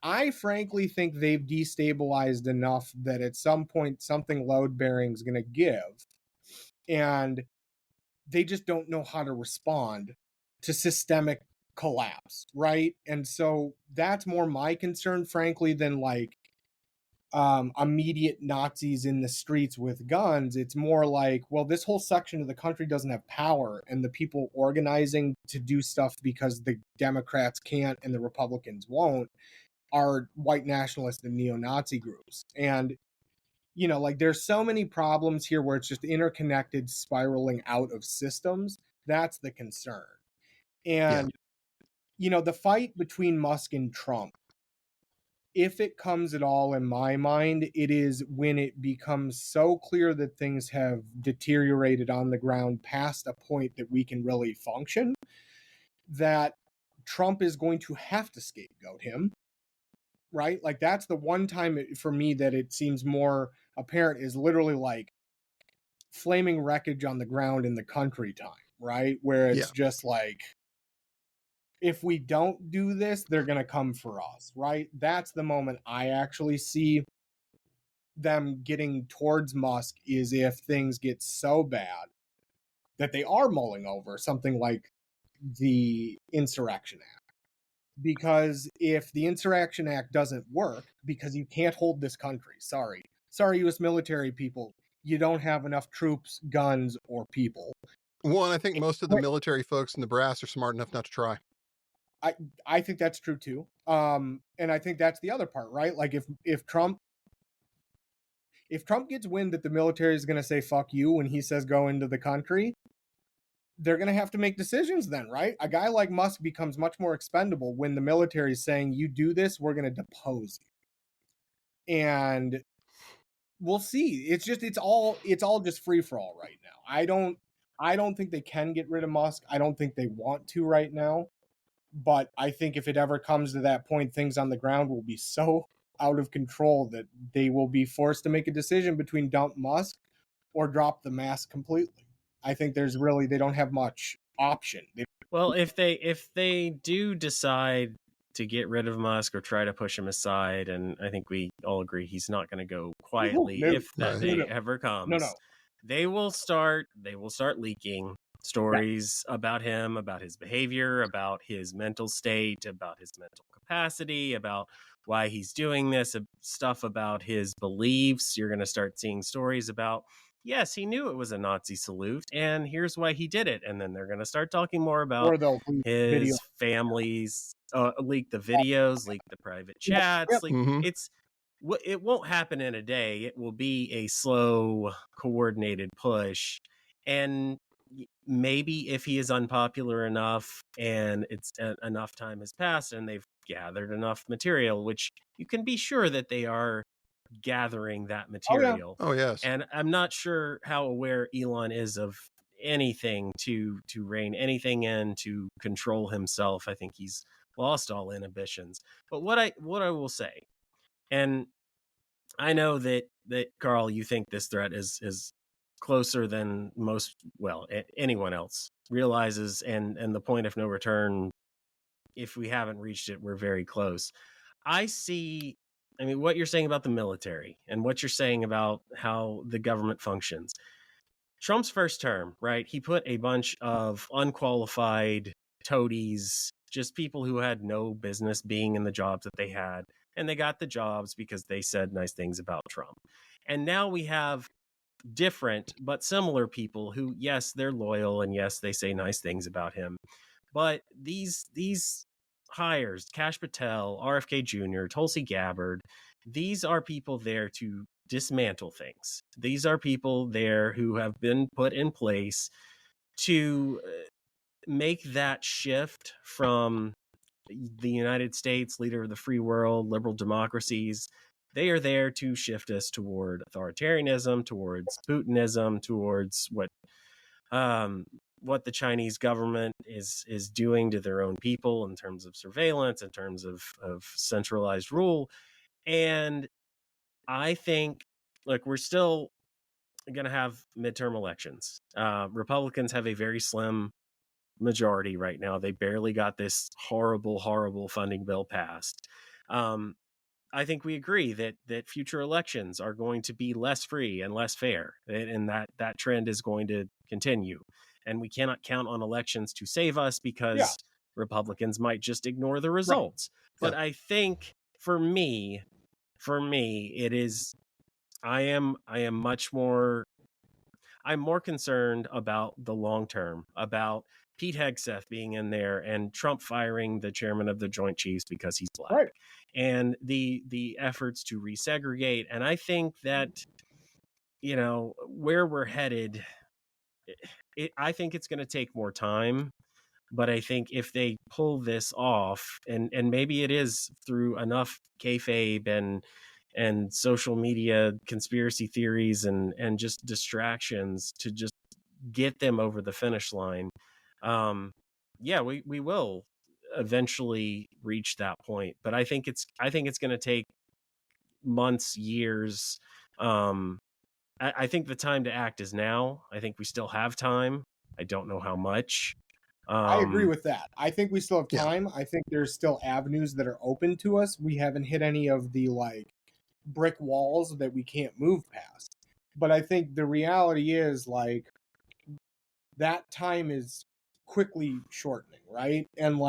I frankly think they've destabilized enough that at some point something load bearing is going to give, and they just don't know how to respond to systemic collapse, right? And so that's more my concern, frankly, than like immediate Nazis in the streets with guns. It's more like, well, this whole section of the country doesn't have power, and the people organizing to do stuff because the Democrats can't and the Republicans won't are white nationalist and neo-Nazi groups. And like there's so many problems here where it's just interconnected, spiraling out of systems. That's the concern. And the fight between Musk and Trump, if it comes at all, in my mind, it is when it becomes so clear that things have deteriorated on the ground past a point that we can really function, that Trump is going to have to scapegoat him, right? Like that's the one time for me that it seems more apparent, is literally like flaming wreckage on the ground in the country time, right? Where it's just like, if we don't do this, they're going to come for us, right? That's the moment I actually see them getting towards Musk, is if things get so bad that they are mulling over something like the Insurrection Act. Because if the Insurrection Act doesn't work, because you can't hold this country, sorry, U.S. military people, you don't have enough troops, guns, or people. Well, and I think most of the military folks in the brass are smart enough not to try. I think that's true too. And I think that's the other part, right? Like if Trump gets wind that the military is going to say fuck you when he says go into the country, they're going to have to make decisions then, right? A guy like Musk becomes much more expendable when the military is saying, you do this, we're going to depose you. And we'll see. It's all just free for all right now. I don't think they can get rid of Musk. I don't think they want to right now. But I think if it ever comes to that point, things on the ground will be so out of control that they will be forced to make a decision between dump Musk or drop the mask completely. I think they don't have much option. Well, if they do decide to get rid of Musk or try to push him aside, and I think we all agree he's not going to go quietly if that day ever comes. They will start leaking stories about him, about his behavior, about his mental state, about his mental capacity, about why he's doing this, stuff about his beliefs. You're going to start seeing stories about, yes, he knew it was a Nazi salute, and here's why he did it. And then they're going to start talking more about his family's, leak the videos, leak the private chats. It won't happen in a day. It will be a slow, coordinated push. And maybe if he is unpopular enough and it's enough time has passed and they've gathered enough material, which you can be sure that they are gathering that material. Oh yes. And I'm not sure how aware Elon is of anything to rein anything in, to control himself. I think he's lost all inhibitions. But what I will say, and I know that Karl, you think this threat is closer than anyone else realizes, and the point of no return. If we haven't reached it, we're very close. I mean, what you're saying about the military and what you're saying about how the government functions. Trump's first term, right? He put a bunch of unqualified toadies, just people who had no business being in the jobs that they had. And they got the jobs because they said nice things about Trump. And now we have different but similar people who, yes, they're loyal, and yes, they say nice things about him. But these hires, Kash Patel, RFK Jr., Tulsi Gabbard, these are people there to dismantle things. These are people there who have been put in place to make that shift from the United States, leader of the free world, liberal democracies. They are there to shift us toward authoritarianism, towards Putinism, towards what the Chinese government is doing to their own people in terms of surveillance, in terms of centralized rule. And I think, look, we're still going to have midterm elections. Republicans have a very slim majority right now. They barely got this horrible funding bill passed. I think we agree that future elections are going to be less free and less fair, and that trend is going to continue. And we cannot count on elections to save us because Republicans might just ignore the results. Right. But I think for me, it is. I'm more concerned about the long term, about Pete Hegseth being in there and Trump firing the chairman of the Joint Chiefs because he's black, right, and the efforts to resegregate. And I think that, where we're headed, I think it's going to take more time. But I think if they pull this off, and maybe it is through enough kayfabe and social media conspiracy theories and just distractions to just get them over the finish line, we will eventually reach that point. But I think it's going to take months, years. I think the time to act is now. I think we still have time. I don't know how much. I agree with that. I think we still have time. I think there's still avenues that are open to us. We haven't hit any of the brick walls that we can't move past. But I think the reality is that time is quickly shortening, right? And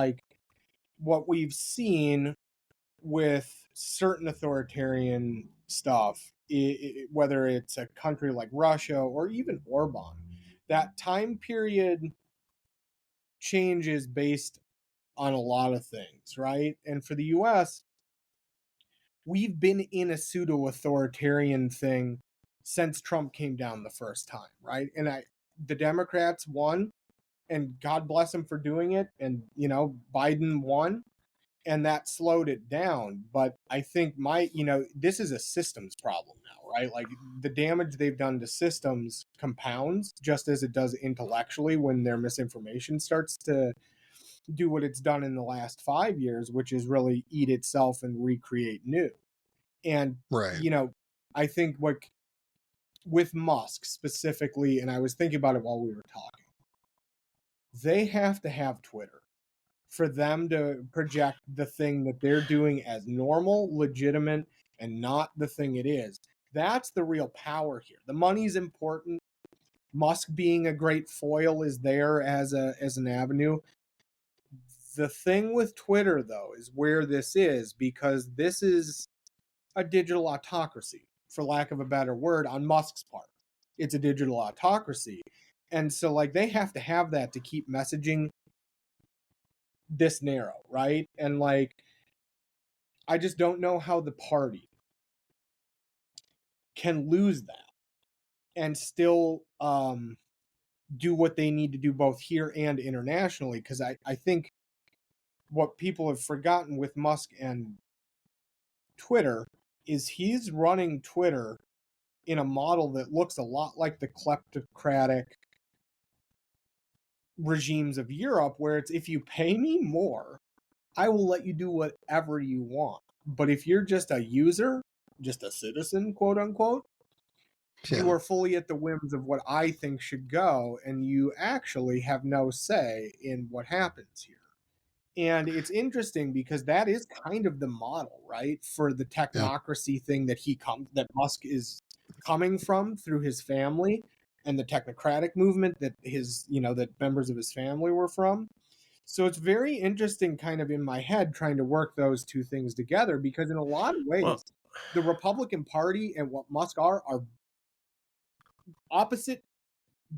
what we've seen with certain authoritarian stuff, whether it's a country like Russia or even Orban, that time period changes based on a lot of things, right? And for the US, we've been in a pseudo-authoritarian thing since Trump came down the first time, right? And the Democrats won, and God bless them for doing it, and Biden won, and that slowed it down. But I think this is a systems problem now, right? The damage they've done to systems compounds just as it does intellectually when their misinformation starts to do what it's done in the last 5 years, which is really eat itself and recreate new. And, I think with Musk specifically, and I was thinking about it while we were talking, they have to have Twitter for them to project the thing that they're doing as normal, legitimate, and not the thing it is. That's the real power here. The money's important. Musk being a great foil is there as an avenue. The thing with Twitter, though, is where this is, because this is a digital autocracy, for lack of a better word, on Musk's part. It's a digital autocracy. And so, they have to have that to keep messaging this narrow, right? And, I just don't know how the party can lose that and still do what they need to do both here and internationally, because I think what people have forgotten with Musk and Twitter is he's running Twitter in a model that looks a lot like the kleptocratic regimes of Europe, where it's, if you pay me more, I will let you do whatever you want. But if you're just a user, just a citizen, quote unquote, you are fully at the whims of what I think should go, and you actually have no say in what happens here. And it's interesting because that is kind of the model, right, for the technocracy thing that Musk is coming from through his family, and the technocratic movement that that members of his family were from. So it's very interesting, kind of in my head, trying to work those two things together, because in a lot of ways, the Republican Party and what Musk are opposite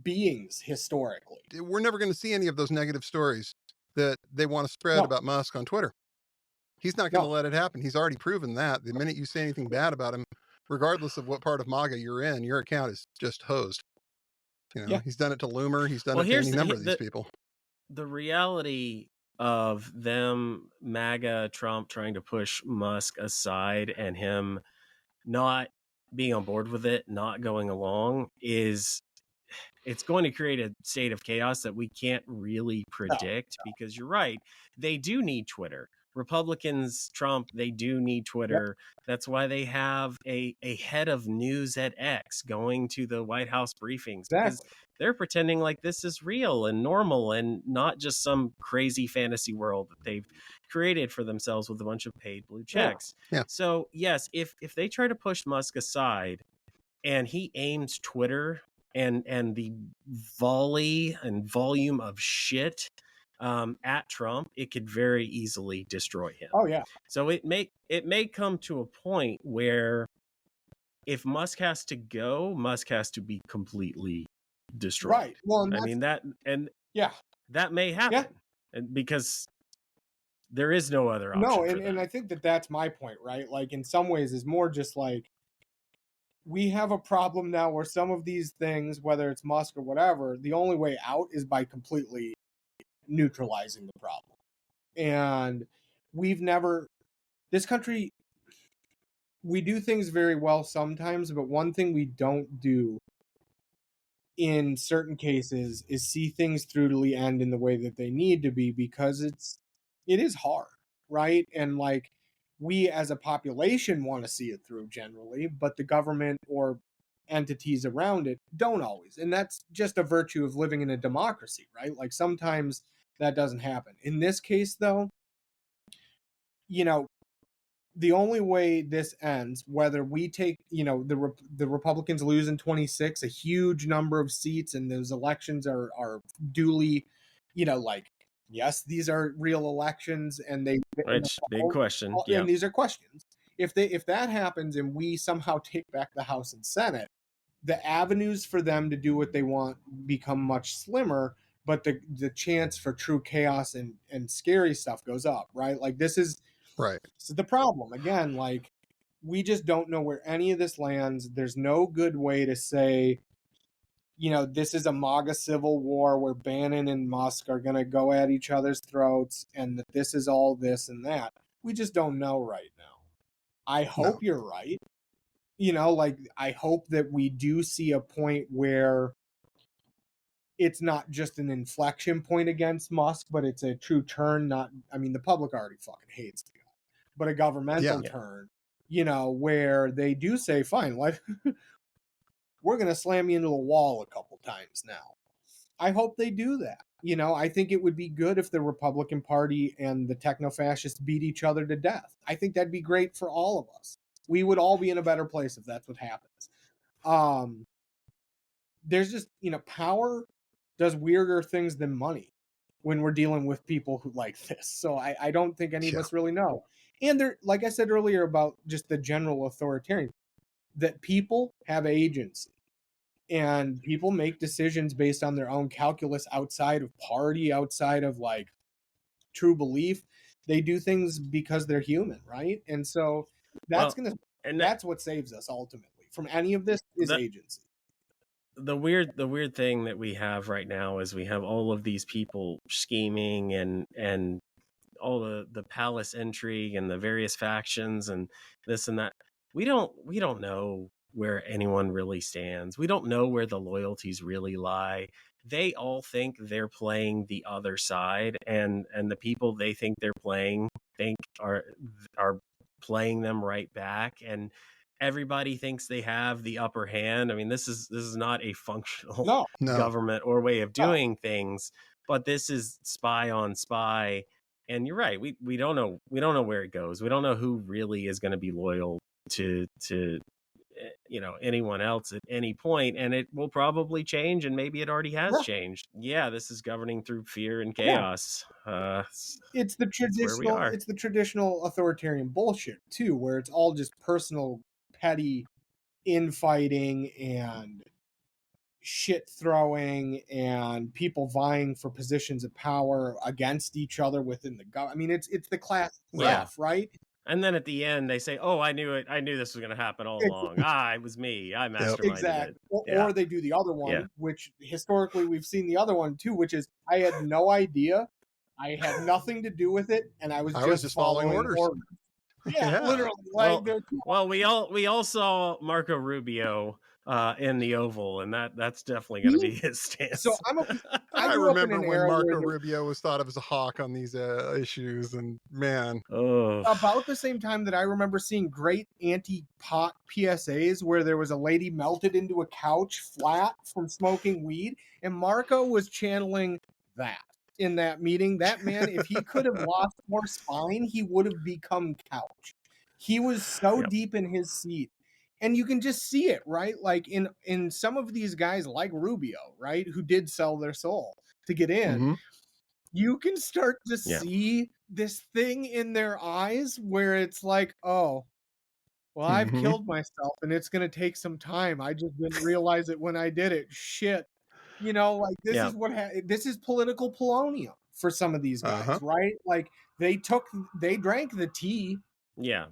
beings historically. We're never going to see any of those negative stories that they want to spread about Musk on Twitter. He's not going to let it happen. He's already proven that. The minute you say anything bad about him, regardless of what part of MAGA you're in, your account is just hosed. He's done it to Loomer. He's done it to any number of these people. The reality of them, MAGA, Trump trying to push Musk aside and him not being on board with it, not going along, it's going to create a state of chaos that we can't really predict, because you're right. They do need Twitter. Republicans, Trump, they do need Twitter. That's why they have a head of news at X going to the White House briefings, because they're pretending like this is real and normal and not just some crazy fantasy world that they've created for themselves with a bunch of paid blue checks. So yes, if they try to push Musk aside and he aims Twitter and the volley and volume of shit at Trump, it could very easily destroy him. Oh yeah. So it may come to a point where if Musk has to go, Musk has to be completely destroyed. Right. Well, I mean that may happen, and because there is no other option. No, and I think that's my point, right? Like in some ways, is more just like, we have a problem now where some of these things, whether it's Musk or whatever, the only way out is by completely neutralizing the problem. And this country, we do things very well sometimes, but one thing we don't do in certain cases is see things through to the end in the way that they need to be, because it is hard, right? And like, we as a population want to see it through generally, but the government or entities around it don't always. And that's just a virtue of living in a democracy, right? Like sometimes that doesn't happen. In this case, though, the only way this ends, whether we take, the Republicans lose in 26, a huge number of seats, and those elections are duly, yes, these are real elections, and big question. And these are questions. If that happens and we somehow take back the House and Senate, the avenues for them to do what they want become much slimmer, but the chance for true chaos and scary stuff goes up, right? Like this is the problem. Again, like, we just don't know where any of this lands. There's no good way to say, this is a MAGA civil war where Bannon and Musk are going to go at each other's throats, and that this is all this and that. We just don't know right now. I hope you're right. I hope that we do see a point where it's not just an inflection point against Musk, but it's a true turn. The public already fucking hates the guy, but a governmental turn, where they do say, fine, we're going to slam you into the wall a couple times now. I hope they do that. I think it would be good if the Republican Party and the techno-fascists beat each other to death. I think that'd be great for all of us. We would all be in a better place if that's what happens. There's just, power does weirder things than money when we're dealing with people who like this. So I don't think any of us really know. And there, like I said earlier about just the general authoritarian, that people have agency and people make decisions based on their own calculus outside of party, outside of like true belief. They do things because they're human, right? And so that's that's what saves us ultimately from any of this is agency. The weird thing that we have right now is we have all of these people scheming and all the palace intrigue and the various factions and this and that. We don't know where anyone really stands. We don't know where the loyalties really lie. They all think they're playing the other side, and the people they think they're playing are playing them right back. And everybody thinks they have the upper hand. I mean, this is not a functional No. government or way of doing things, but this is spy on spy. And you're right. We don't know where it goes. We don't know who really is going to be loyal to anyone else at any point, and it will probably change, and maybe it already has changed. Yeah, this is governing through fear and chaos. It's the traditional authoritarian bullshit too, where it's all just personal petty infighting and shit throwing and people vying for positions of power against each other within the government. I mean, it's the class stuff, right? And then at the end, they say, "Oh, I knew it. I knew this was going to happen all along. It was me. I masterminded it." Or they do the other one, which historically we've seen the other one too, which is I had no idea, I had nothing to do with it, and I was just following orders. Yeah, literally. Like, well, we all saw Marco Rubio in the Oval, and that's definitely going to be his stance. So I remember when Marco Rubio was thought of as a hawk on these issues, and man, about the same time that I remember seeing great anti-pot PSAs where there was a lady melted into a couch flat from smoking weed, and Marco was channeling that in that meeting. That man, if he could have lost more spine, he would have become couch. He was so deep in his seat. And you can just see it, right? Like in some of these guys like Rubio, right, who did sell their soul to get in, you can start to see this thing in their eyes where it's like, oh, well, I've killed myself and it's going to take some time. I just didn't realize it when I did it. Shit. Like this is this is political polonium for some of these guys, right? Like they drank the tea. Yeah.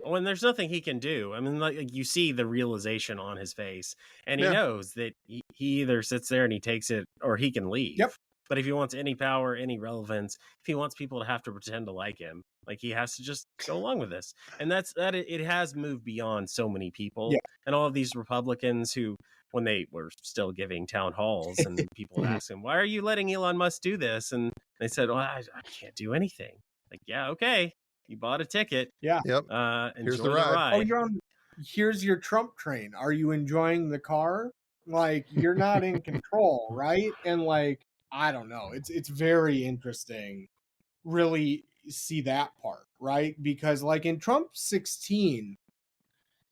When there's nothing he can do. I mean, like you see the realization on his face, and he knows that he either sits there and he takes it or he can leave. Yep. But if he wants any power, any relevance, if he wants people to have to pretend to like him, like he has to just go along with this. And it has moved beyond so many people. Yeah. And all of these Republicans who, when they were still giving town halls and people asked him, why are you letting Elon Musk do this? And they said, well, I can't do anything. Like, yeah, okay. You bought a ticket. Yeah. Yep. Here's the ride. Oh, here's your Trump train. Are you enjoying the car? Like, you're not in control, right? And like, I don't know. It's very interesting. Really see that part, right? Because like in Trump 16,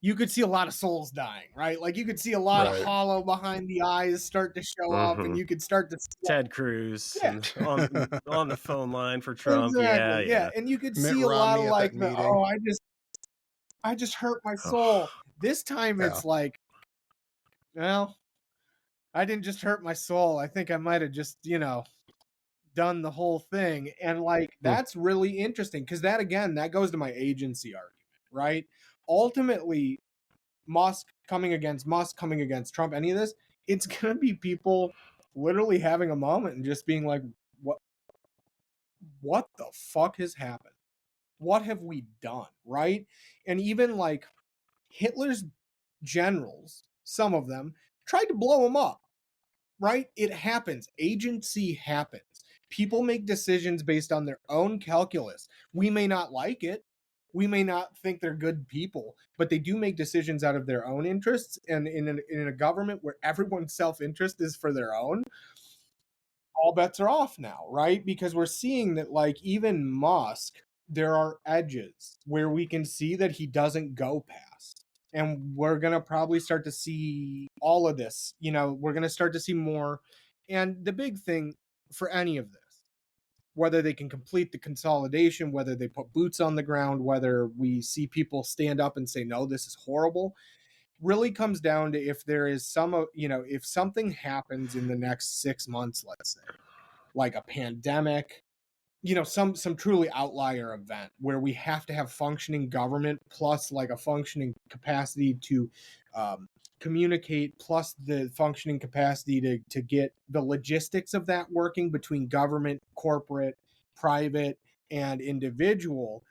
you could see a lot of souls dying, right? Like you could see a lot of hollow behind the eyes start to show up, and you could start to see Ted Cruz on the phone line for Trump. Exactly. Yeah. And you could see a lot of like, I just hurt my soul. This time it's like, well, I didn't just hurt my soul. I think I might have just, done the whole thing. And like, that's really interesting because that goes to my agency argument, right? Ultimately, Musk coming against Trump, any of this, it's going to be people literally having a moment and just being like, what the fuck has happened? What have we done, right? And even like Hitler's generals, some of them, tried to blow him up, right? It happens. Agency happens. People make decisions based on their own calculus. We may not like it. We may not think they're good people, but they do make decisions out of their own interests. And in a government where everyone's self-interest is for their own, all bets are off now, right? Because we're seeing that like even Musk, there are edges where we can see that he doesn't go past. And we're going to probably start to see all of this. We're going to start to see more. And the big thing for any of this, whether they can complete the consolidation, whether they put boots on the ground, whether we see people stand up and say, no, this is horrible, really comes down to if there is if something happens in the next 6 months, let's say, like a pandemic, some truly outlier event where we have to have functioning government plus like a functioning capacity to communicate plus the functioning capacity to get the logistics of that working between government, corporate, private, and individual,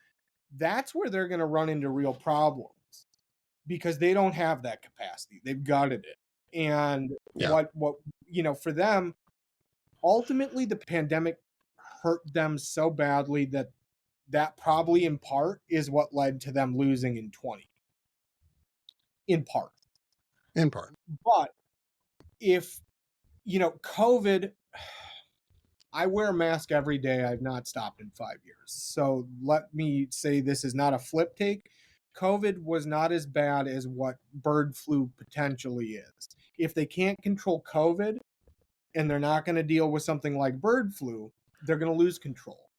that's where they're going to run into real problems because they don't have that capacity. They've gutted it. And what for them, ultimately the pandemic hurt them so badly that probably in part is what led to them losing in 20. in part. In part. But if, COVID, I wear a mask every day. I've not stopped in 5 years. So let me say this is not a flip take. COVID was not as bad as what bird flu potentially is. If they can't control COVID and they're not going to deal with something like bird flu, they're going to lose control.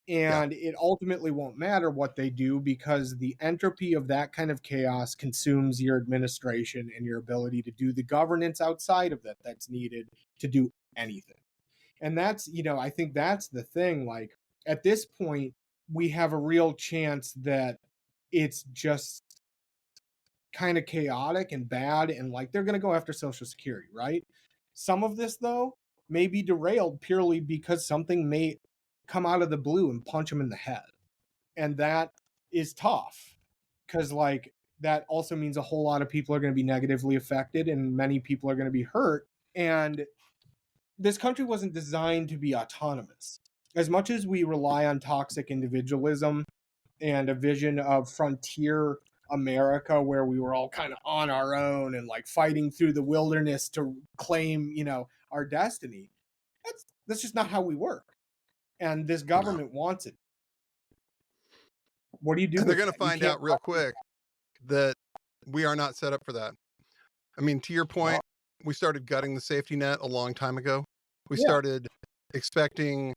And it ultimately won't matter what they do because the entropy of that kind of chaos consumes your administration and your ability to do the governance outside of that that's needed to do anything. And that's, I think that's the thing. Like, at this point, we have a real chance that it's just kind of chaotic and bad. And like, they're going to go after Social Security, right? Some of this, though, may be derailed purely because something may come out of the blue and punch them in the head. And that is tough because, like, that also means a whole lot of people are going to be negatively affected and many people are going to be hurt. And this country wasn't designed to be autonomous. As much as we rely on toxic individualism and a vision of frontier America where we were all kind of on our own and like fighting through the wilderness to claim, our destiny, that's just not how we work. And this government wants it. What do you do? And they're going to find out real quick that we are not set up for that. I mean, to your point, we started gutting the safety net a long time ago. We started expecting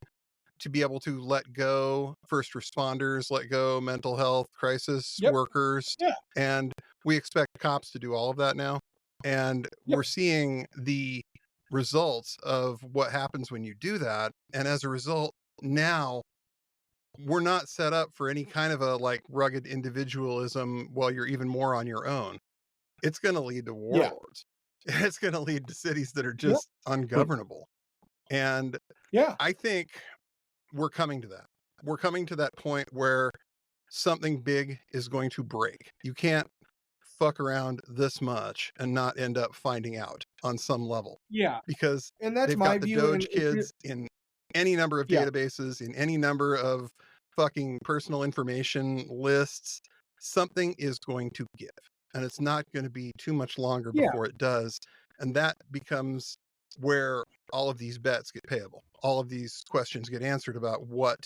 to be able to let go first responders, let go mental health crisis workers. And we expect cops to do all of that now. And we're seeing the results of what happens when you do that. And as a result, now we're not set up for any kind of a like rugged individualism while you're even more on your own. It's going to lead to warlords. It's going to lead to cities that are just ungovernable. And I think we're coming to that. We're coming to that point where something big is going to break. You can't fuck around this much and not end up finding out on some level. Yeah. Because and that's they've my got the view. Doge kids in any number of databases, in any number of fucking personal information lists. Something is going to give. And it's not going to be too much longer before it does. And that becomes where all of these bets get payable. All of these questions get answered about what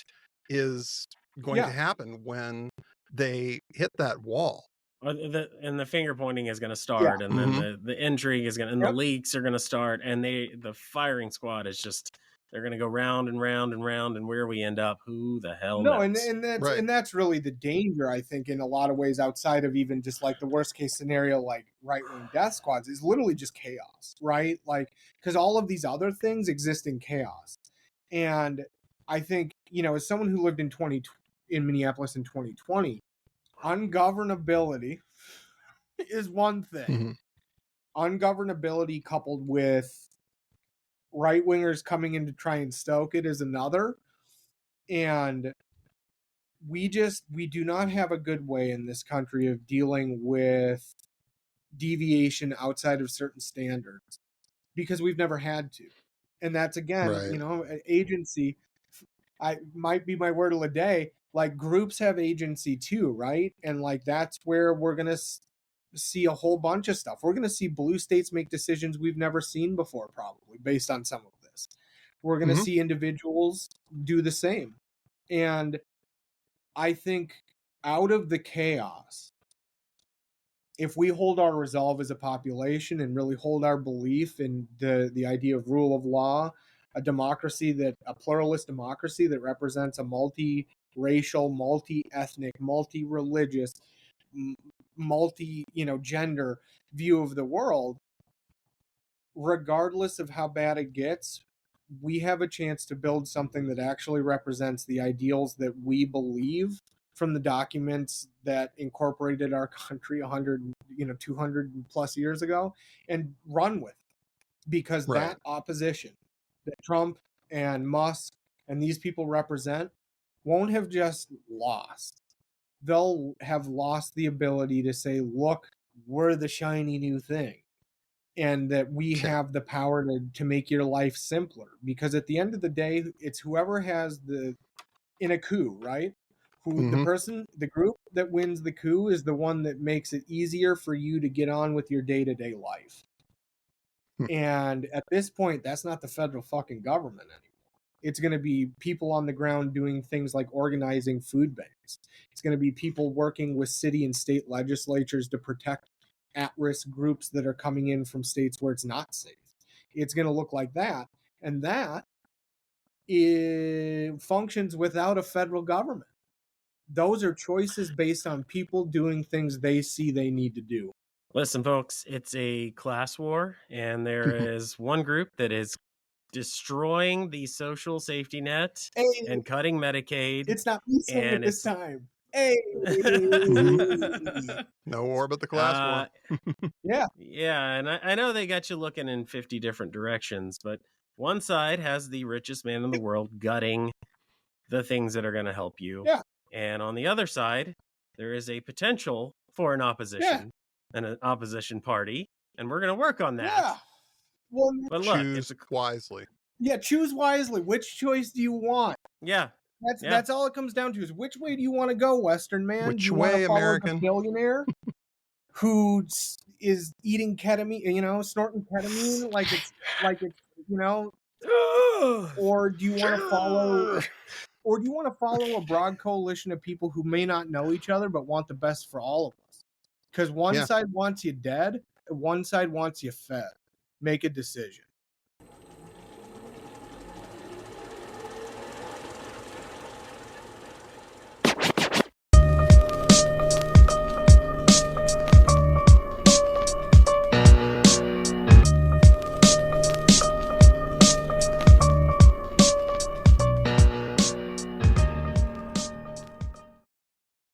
is going to happen when they hit that wall. And the finger pointing is going to start, and then the intrigue is going to, and the leaks are going to start, and the firing squad is just, they're going to go round and round and round, and where we end up, who the hell knows? And that's really the danger, I think, in a lot of ways, outside of even just like the worst case scenario, like right-wing death squads, is literally just chaos, right? Like, because all of these other things exist in chaos. And I think, as someone who lived in Minneapolis in 2020, ungovernability is one thing. Ungovernability coupled with right-wingers coming in to try and stoke it is another. And we do not have a good way in this country of dealing with deviation outside of certain standards because we've never had to. And that's, again, agency. I might be my word of the day. Like, groups have agency too, right? And like, that's where we're going to see a whole bunch of stuff. We're going to see blue states make decisions we've never seen before, probably based on some of this. We're going to see individuals do the same. And I think out of the chaos, if we hold our resolve as a population and really hold our belief in the idea of rule of law, a pluralist democracy that represents a multi-racial, multi-ethnic, multi-religious, multi-gender view of the world, regardless of how bad it gets, we have a chance to build something that actually represents the ideals that we believe from the documents that incorporated our country 200 plus years ago, and run with it. Because that opposition that Trump and Musk and these people represent won't have just lost. They'll have lost the ability to say, look, we're the shiny new thing. And that we have the power to make your life simpler. Because at the end of the day, it's whoever has in a coup, right? The group that wins the coup is the one that makes it easier for you to get on with your day-to-day life. And at this point, that's not the federal fucking government anymore. It's going to be people on the ground doing things like organizing food banks. It's going to be people working with city and state legislatures to protect at-risk groups that are coming in from states where it's not safe. It's going to look like that. And that functions without a federal government. Those are choices based on people doing things they see they need to do. Listen, folks, it's a class war, and there is one group that is destroying the social safety net and cutting Medicaid. It's not me saying it this time. Hey. No war but the class war. Yeah. Yeah, and I know they got you looking in 50 different directions, but one side has the richest man in the world gutting the things that are going to help you. Yeah. And on the other side, there is a potential for an opposition and an opposition party, and we're going to work on that. Yeah. Well, but look, choose wisely. Yeah, choose wisely. Which choice do you want? Yeah. That's all it comes down to is which way do you want to go, Western man? Which do you way, follow American? The billionaire who is eating ketamine, snorting ketamine like it's or do you want to follow a broad coalition of people who may not know each other but want the best for all of us? Because one side wants you dead, one side wants you fed. Make a decision.